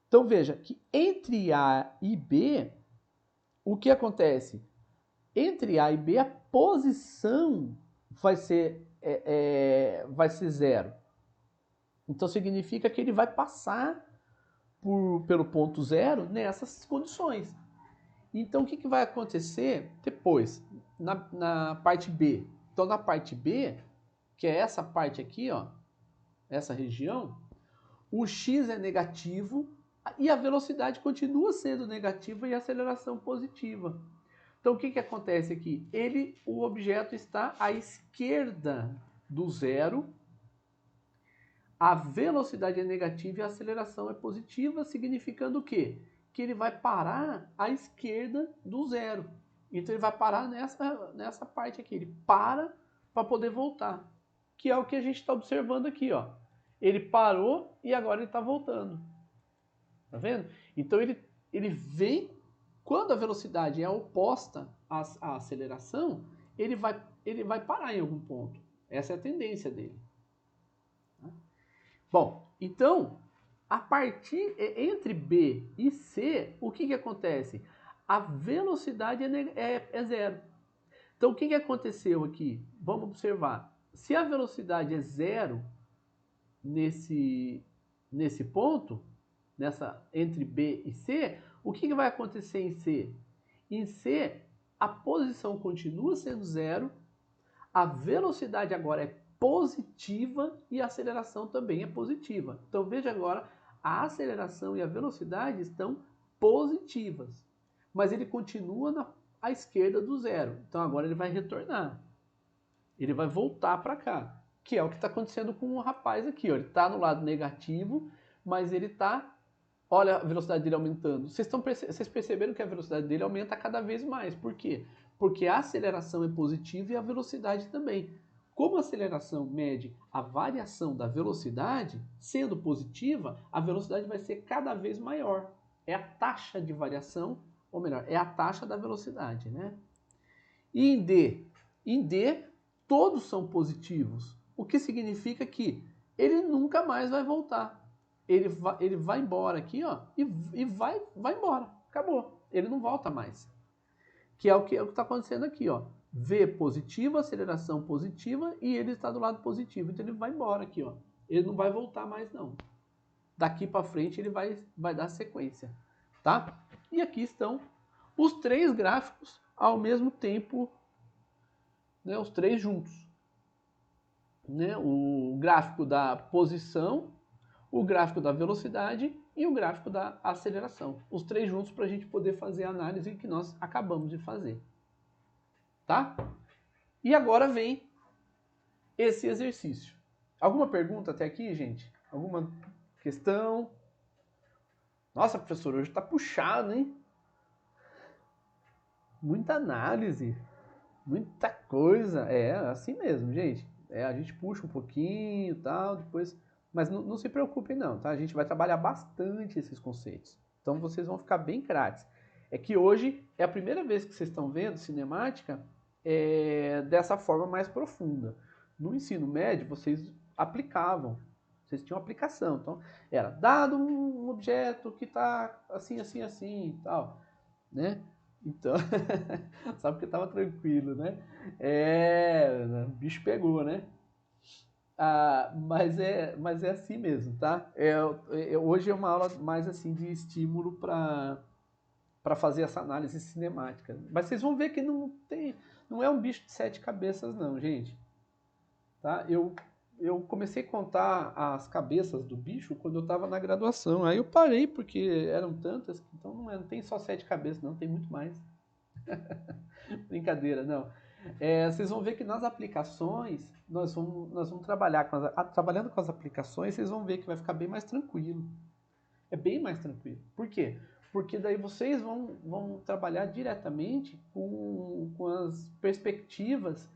Então veja que entre A e B, o que acontece? Entre A e B, a posição vai ser zero. Então significa que ele vai passar pelo ponto zero nessas condições. Então o que vai acontecer depois, na parte B? Então na parte B, que é essa parte aqui, ó, essa região, o x é negativo e a velocidade continua sendo negativa e a aceleração positiva. Então o que acontece aqui? O objeto está à esquerda do zero. A velocidade é negativa e a aceleração é positiva, significando o quê? Que ele vai parar à esquerda do zero. Então ele vai parar nessa parte aqui. Ele para poder voltar. Que é o que a gente está observando aqui. Ó. Ele parou e agora ele está voltando. Tá vendo? Então ele vem, quando a velocidade é oposta à aceleração, ele vai parar em algum ponto. Essa é a tendência dele. Bom, então, a partir entre B e C, o que acontece? A velocidade é zero. Então, o que aconteceu aqui? Vamos observar. Se a velocidade é zero nesse ponto, entre B e C, o que vai acontecer em C? Em C, a posição continua sendo zero, a velocidade agora é positiva e a aceleração também é positiva. Então veja agora, a aceleração e a velocidade estão positivas, mas ele continua à esquerda do zero. Então agora ele vai retornar, ele vai voltar para cá, que é o que está acontecendo com o rapaz aqui. Ó. Ele está no lado negativo, mas ele está... Olha a velocidade dele aumentando. Vocês perceberam que a velocidade dele aumenta cada vez mais. Por quê? Porque a aceleração é positiva e a velocidade também. Como a aceleração mede a variação da velocidade, sendo positiva, a velocidade vai ser cada vez maior. É a taxa de variação, ou melhor, é a taxa da velocidade, né? E em D, todos são positivos, o que significa que ele nunca mais vai voltar. Ele vai embora aqui, ó, e vai embora. Acabou. Ele não volta mais. Que é o que está acontecendo aqui, ó. V positiva, aceleração positiva, e ele está do lado positivo. Então ele vai embora aqui, ó. Ele não vai voltar mais, não. Daqui para frente ele vai dar sequência, tá? E aqui estão os três gráficos ao mesmo tempo, né, os três juntos. Né? O gráfico da posição, o gráfico da velocidade e o gráfico da aceleração. Os três juntos para a gente poder fazer a análise que nós acabamos de fazer. Tá? E agora vem esse exercício. Alguma pergunta até aqui, gente? Alguma questão? Nossa, professor, hoje está puxado, hein? Muita análise, muita coisa. É assim mesmo, gente. A gente puxa um pouquinho e tal, depois... Mas não se preocupem não, tá? A gente vai trabalhar bastante esses conceitos. Então vocês vão ficar bem craques. É que hoje é a primeira vez que vocês estão vendo cinemática dessa forma mais profunda. No ensino médio, vocês aplicavam. Vocês tinham aplicação. Então, era dado um objeto que está assim, assim, assim e tal. Né? Então, só porque estava tranquilo, né? O bicho pegou, né? Mas é assim mesmo, tá? Hoje é uma aula mais assim de estímulo para fazer essa análise cinemática. Mas vocês vão ver que não é um bicho de 7 cabeças, não, gente. Tá? Eu comecei a contar as cabeças do bicho quando eu estava na graduação. Aí eu parei porque eram tantas, então não tem só 7 cabeças, não, tem muito mais. Brincadeira, não. Vocês vão ver que nas aplicações, nós vamos trabalhar trabalhando com as aplicações, vocês vão ver que vai ficar bem mais tranquilo. É bem mais tranquilo. Por quê? Porque daí vocês vão trabalhar diretamente com as perspectivas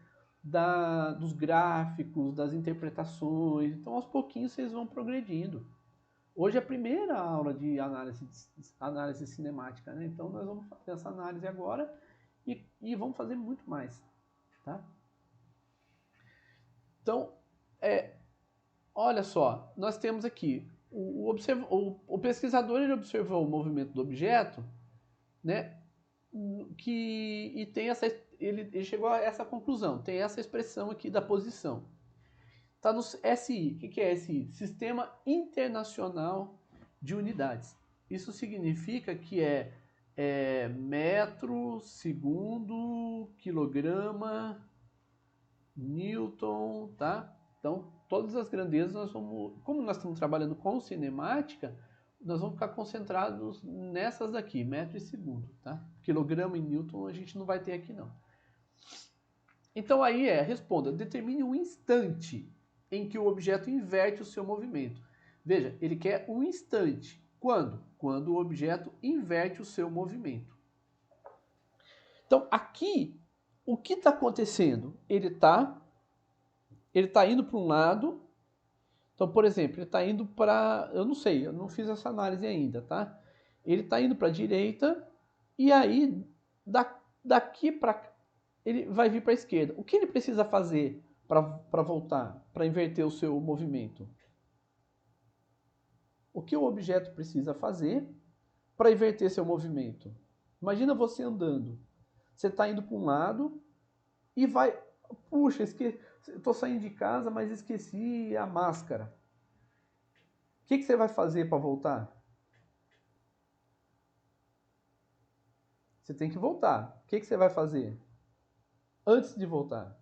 dos gráficos, das interpretações. Então, aos pouquinhos, vocês vão progredindo. Hoje é a primeira aula de análise cinemática, né? Então, nós vamos fazer essa análise agora e vamos fazer muito mais. Tá? Então, olha só, nós temos aqui o pesquisador ele observou o movimento do objeto, né? E tem ele chegou a essa conclusão, tem essa expressão aqui da posição. Está no SI. O que é SI? Sistema Internacional de Unidades. Isso significa que é metro, segundo, quilograma, Newton, tá? Então, todas as grandezas como nós estamos trabalhando com cinemática, nós vamos ficar concentrados nessas daqui, metro e segundo, tá? Quilograma e Newton a gente não vai ter aqui não. Então aí responda, determine um instante em que o objeto inverte o seu movimento. Veja, ele quer um instante. Quando? Quando o objeto inverte o seu movimento. Então aqui, o que está acontecendo? Ele está indo para um lado. Então, por exemplo, ele está indo para... Eu não sei, eu não fiz essa análise ainda, tá? Ele está indo para a direita e aí, daqui para... Ele vai vir para a esquerda. O que ele precisa fazer para voltar, para inverter o seu movimento? O que o objeto precisa fazer para inverter seu movimento? Imagina você andando. Você está indo para um lado e vai... Puxa, estou saindo de casa, mas esqueci a máscara. O que você vai fazer para voltar? Você tem que voltar. O que você vai fazer antes de voltar?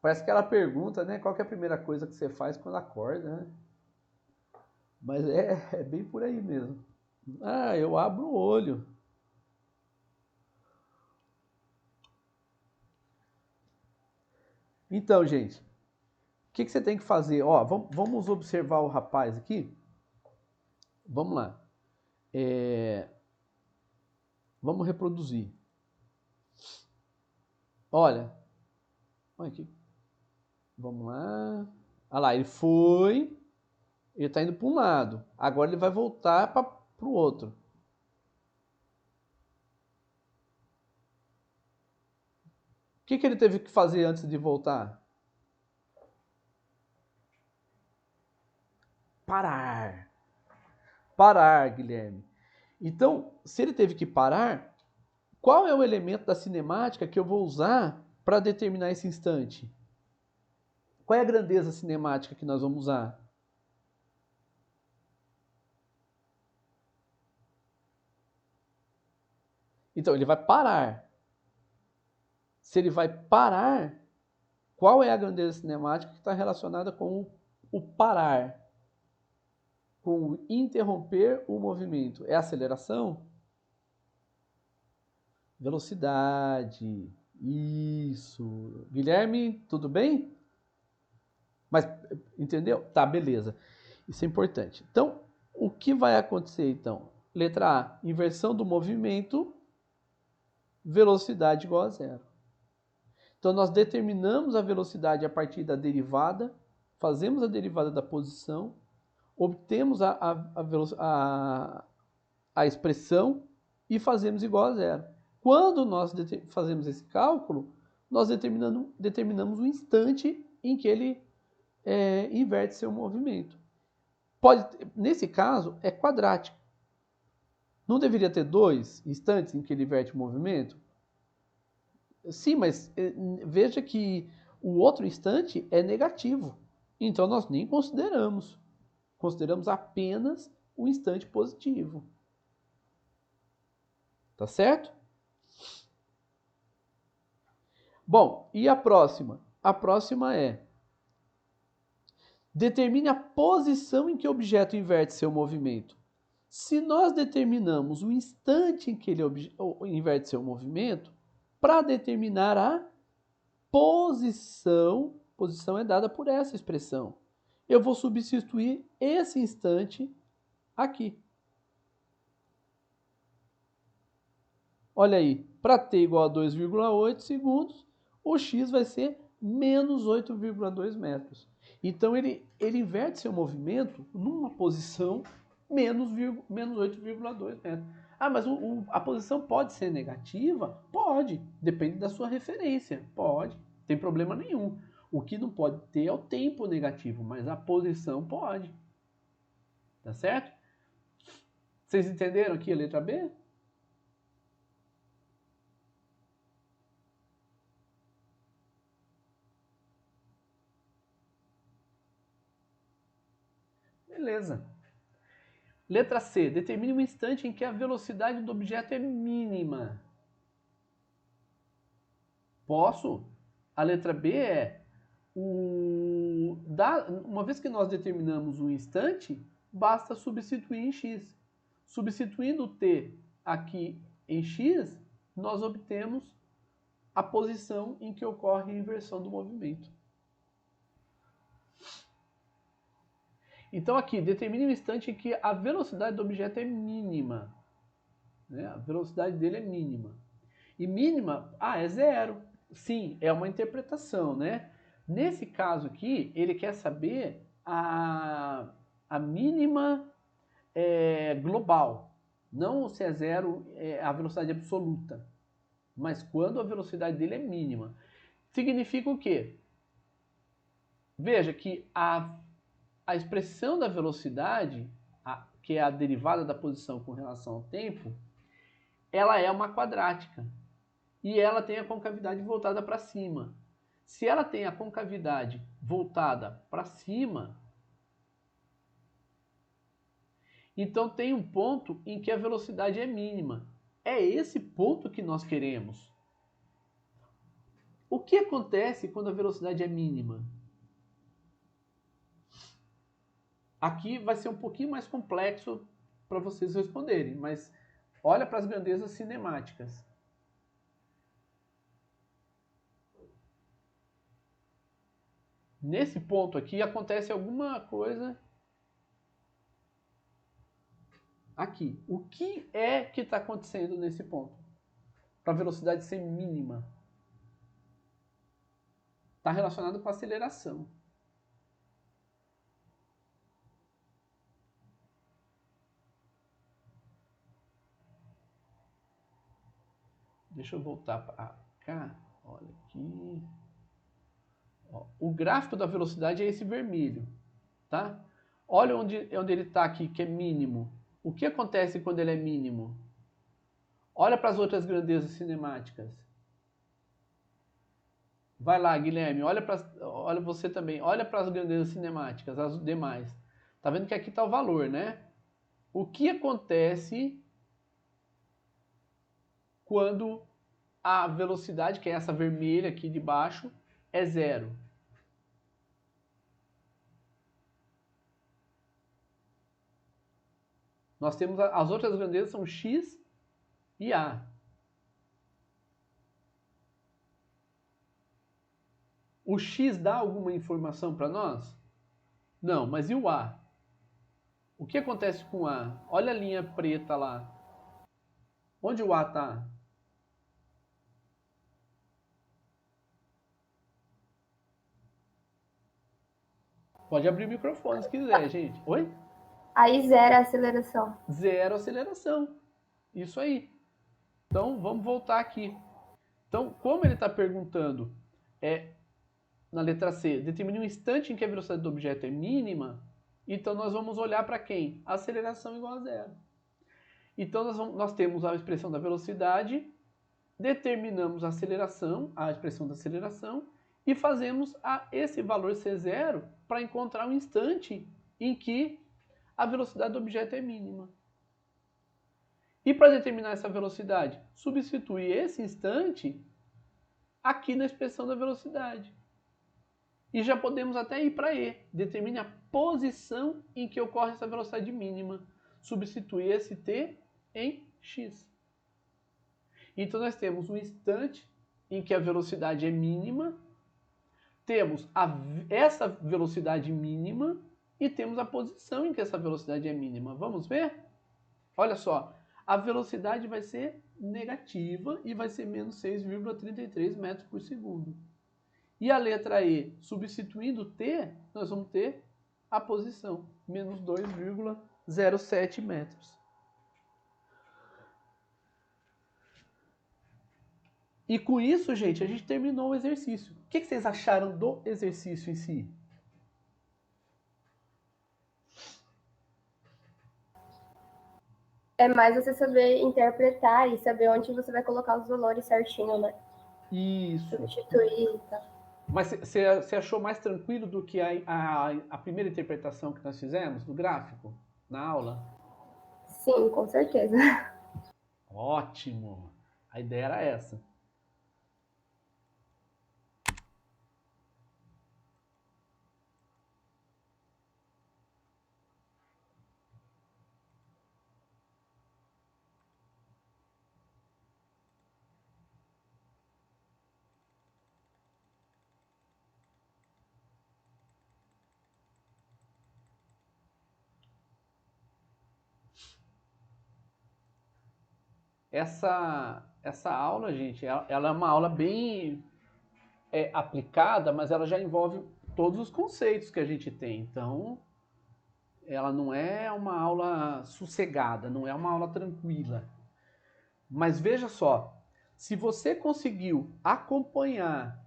Parece aquela pergunta, né? Qual que é a primeira coisa que você faz quando acorda, né? Mas é bem por aí mesmo. Eu abro o olho. Então, gente, o que você tem que fazer? Ó, vamos observar o rapaz aqui. Vamos lá. Vamos reproduzir. Olha aqui. Vamos lá. Olha lá, ele foi. Ele está indo para um lado. Agora ele vai voltar para o outro. O que ele teve que fazer antes de voltar? Parar. Parar, Guilherme. Então, se ele teve que parar, qual é o elemento da cinemática que eu vou usar para determinar esse instante? Qual é a grandeza cinemática que nós vamos usar? Então, ele vai parar. Se ele vai parar, qual é a grandeza cinemática que está relacionada com o parar? Com o interromper o movimento? É a aceleração? Velocidade. Isso. Guilherme, tudo bem? Mas, entendeu? Tá, beleza. Isso é importante. Então, o que vai acontecer, então? Letra A, inversão do movimento, velocidade igual a zero. Então, nós determinamos a velocidade a partir da derivada, fazemos a derivada da posição, obtemos a expressão e fazemos igual a zero. Quando nós fazemos esse cálculo, nós determinamos o instante em que ele inverte seu movimento. Nesse caso, é quadrático. Não deveria ter 2 instantes em que ele inverte o movimento? Sim, mas veja que o outro instante é negativo. Então nós nem consideramos. Consideramos apenas o instante positivo. Tá certo? Bom, e a próxima? A próxima é: determine a posição em que o objeto inverte seu movimento. Se nós determinamos o instante em que ele inverte seu movimento, para determinar a posição é dada por essa expressão. Eu vou substituir esse instante aqui. Olha aí, para t igual a 2,8 segundos, o x vai ser menos 8,2 metros. Então ele inverte seu movimento numa posição menos 8,2 metros. Ah, mas a posição pode ser negativa? Pode, depende da sua referência. Pode, não tem problema nenhum. O que não pode ter é o tempo negativo, mas a posição pode. Tá certo? Vocês entenderam aqui a letra B? Beleza. Letra C. Determine um instante em que a velocidade do objeto é mínima. Posso? A letra B é uma vez que nós determinamos um instante, basta substituir em x. Substituindo o t aqui em x, nós obtemos a posição em que ocorre a inversão do movimento. Então aqui, determine um instante em que a velocidade do objeto é mínima. Né? A velocidade dele é mínima. E mínima, é zero. Sim, é uma interpretação, né? Nesse caso aqui, ele quer saber a mínima global. Não se é zero a velocidade absoluta. Mas quando a velocidade dele é mínima. Significa o quê? Veja que a expressão da velocidade, que é a derivada da posição com relação ao tempo, ela é uma quadrática. E ela tem a concavidade voltada para cima. Se ela tem a concavidade voltada para cima, então tem um ponto em que a velocidade é mínima. É esse ponto que nós queremos. O que acontece quando a velocidade é mínima? Aqui vai ser um pouquinho mais complexo para vocês responderem, mas olha para as grandezas cinemáticas. Nesse ponto aqui acontece alguma coisa aqui. O que é que está acontecendo nesse ponto? Para a velocidade ser mínima. Está relacionado com a aceleração. Deixa eu voltar para cá. Olha aqui. Ó, o gráfico da velocidade é esse vermelho. Tá? Olha onde ele está aqui, que é mínimo. O que acontece quando ele é mínimo? Olha para as outras grandezas cinemáticas. Vai lá, Guilherme. Olha você também. Olha para as grandezas cinemáticas, as demais. Tá vendo que aqui está o valor, né? O que acontece quando a velocidade, que é essa vermelha aqui de baixo, é zero? Nós temos as outras grandezas são x e a. O x dá alguma informação para nós? Não, mas e o a? O que acontece com o a? Olha a linha preta lá. Onde o a está? Pode abrir o microfone se quiser, gente. Oi? Aí zera a aceleração. Zero aceleração. Isso aí. Então, vamos voltar aqui. Então, como ele está perguntando na letra C, determine um instante em que a velocidade do objeto é mínima, então nós vamos olhar para quem? A aceleração igual a zero. Então nós temos a expressão da velocidade, determinamos a aceleração, a expressão da aceleração, e fazemos esse valor C0 para encontrar um instante em que a velocidade do objeto é mínima. E para determinar essa velocidade, substitui esse instante aqui na expressão da velocidade. E já podemos até ir para E. Determine a posição em que ocorre essa velocidade mínima. Substitui esse t em x. Então nós temos um instante em que a velocidade é mínima, temos essa velocidade mínima e temos a posição em que essa velocidade é mínima. Vamos ver? Olha só, a velocidade vai ser negativa e vai ser menos 6,33 metros por segundo. E a letra E, substituindo t, nós vamos ter a posição, menos 2,07 metros. E com isso, gente, a gente terminou o exercício. O que vocês acharam do exercício em si? É mais você saber interpretar e saber onde você vai colocar os valores certinho, né? Isso. Substituir e tal. Mas você achou mais tranquilo do que a primeira interpretação que nós fizemos do gráfico na aula? Sim, com certeza. Ótimo! A ideia era essa. Essa aula, gente, ela é uma aula bem aplicada, mas ela já envolve todos os conceitos que a gente tem. Então, ela não é uma aula sossegada, não é uma aula tranquila. Mas veja só, se você conseguiu acompanhar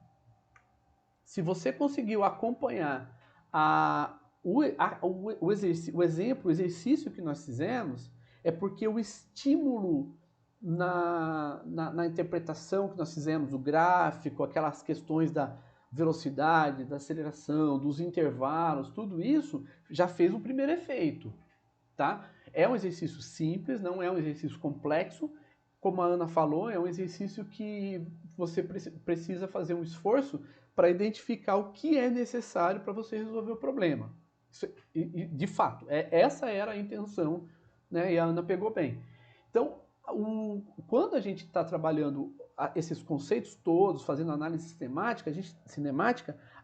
o exercício que nós fizemos, é porque o estímulo na interpretação que nós fizemos, o gráfico, aquelas questões da velocidade, da aceleração, dos intervalos, tudo isso já fez o primeiro efeito, tá? É um exercício simples, não é um exercício complexo. Como a Ana falou, é um exercício que você precisa fazer um esforço para identificar o que é necessário para você resolver o problema. De fato, essa era a intenção, né? E a Ana pegou bem. Então, quando a gente está trabalhando esses conceitos todos, fazendo análise cinemática,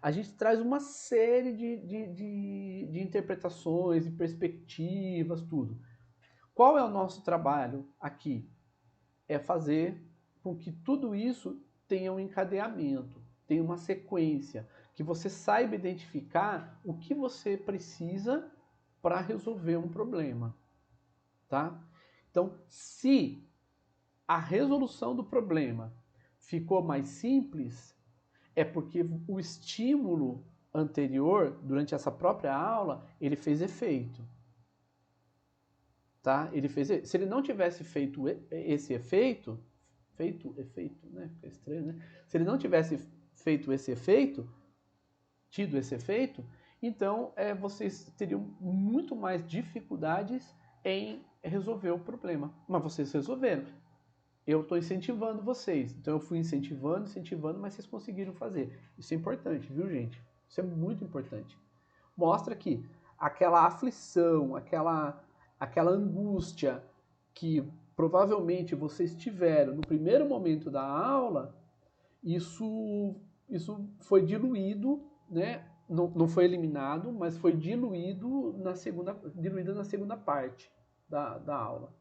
a gente traz uma série de interpretações, de perspectivas, tudo. Qual é o nosso trabalho aqui? É fazer com que tudo isso tenha um encadeamento, tenha uma sequência, que você saiba identificar o que você precisa para resolver um problema, tá? Então, se a resolução do problema ficou mais simples, é porque o estímulo anterior, durante essa própria aula, ele fez efeito. Tá? Se ele não tivesse feito esse efeito, né? Fica estranho, né? Se ele não tivesse feito esse efeito, tido esse efeito, então vocês teriam muito mais dificuldades em resolver o problema. Mas vocês resolveram. Eu estou incentivando vocês. Então eu fui incentivando, mas vocês conseguiram fazer. Isso é importante, viu, gente? Isso é muito importante. Mostra que aquela aflição, aquela angústia que provavelmente vocês tiveram no primeiro momento da aula, isso foi diluído, né? Não foi eliminado, mas foi diluído diluída na segunda parte da aula.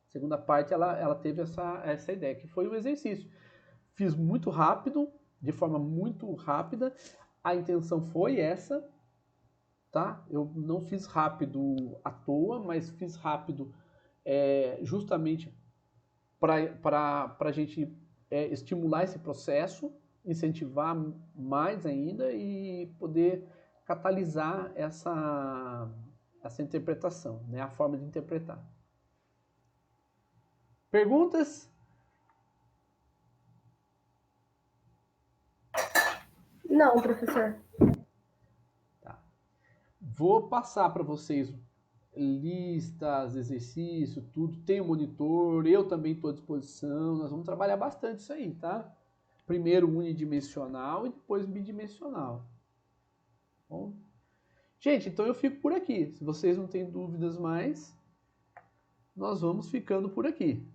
A segunda parte ela teve essa ideia, que foi o exercício. Fiz muito rápido, de forma muito rápida, a intenção foi essa, tá? Eu não fiz rápido à toa, mas fiz rápido justamente para a gente estimular esse processo, incentivar mais ainda e poder catalisar essa interpretação, né? A forma de interpretar. Perguntas? Não, professor. Tá. Vou passar para vocês listas, exercício, tudo. Tem o monitor, eu também estou à disposição. Nós vamos trabalhar bastante isso aí, tá? Primeiro unidimensional e depois bidimensional. Bom, gente, então eu fico por aqui. Se vocês não têm dúvidas mais, nós vamos ficando por aqui.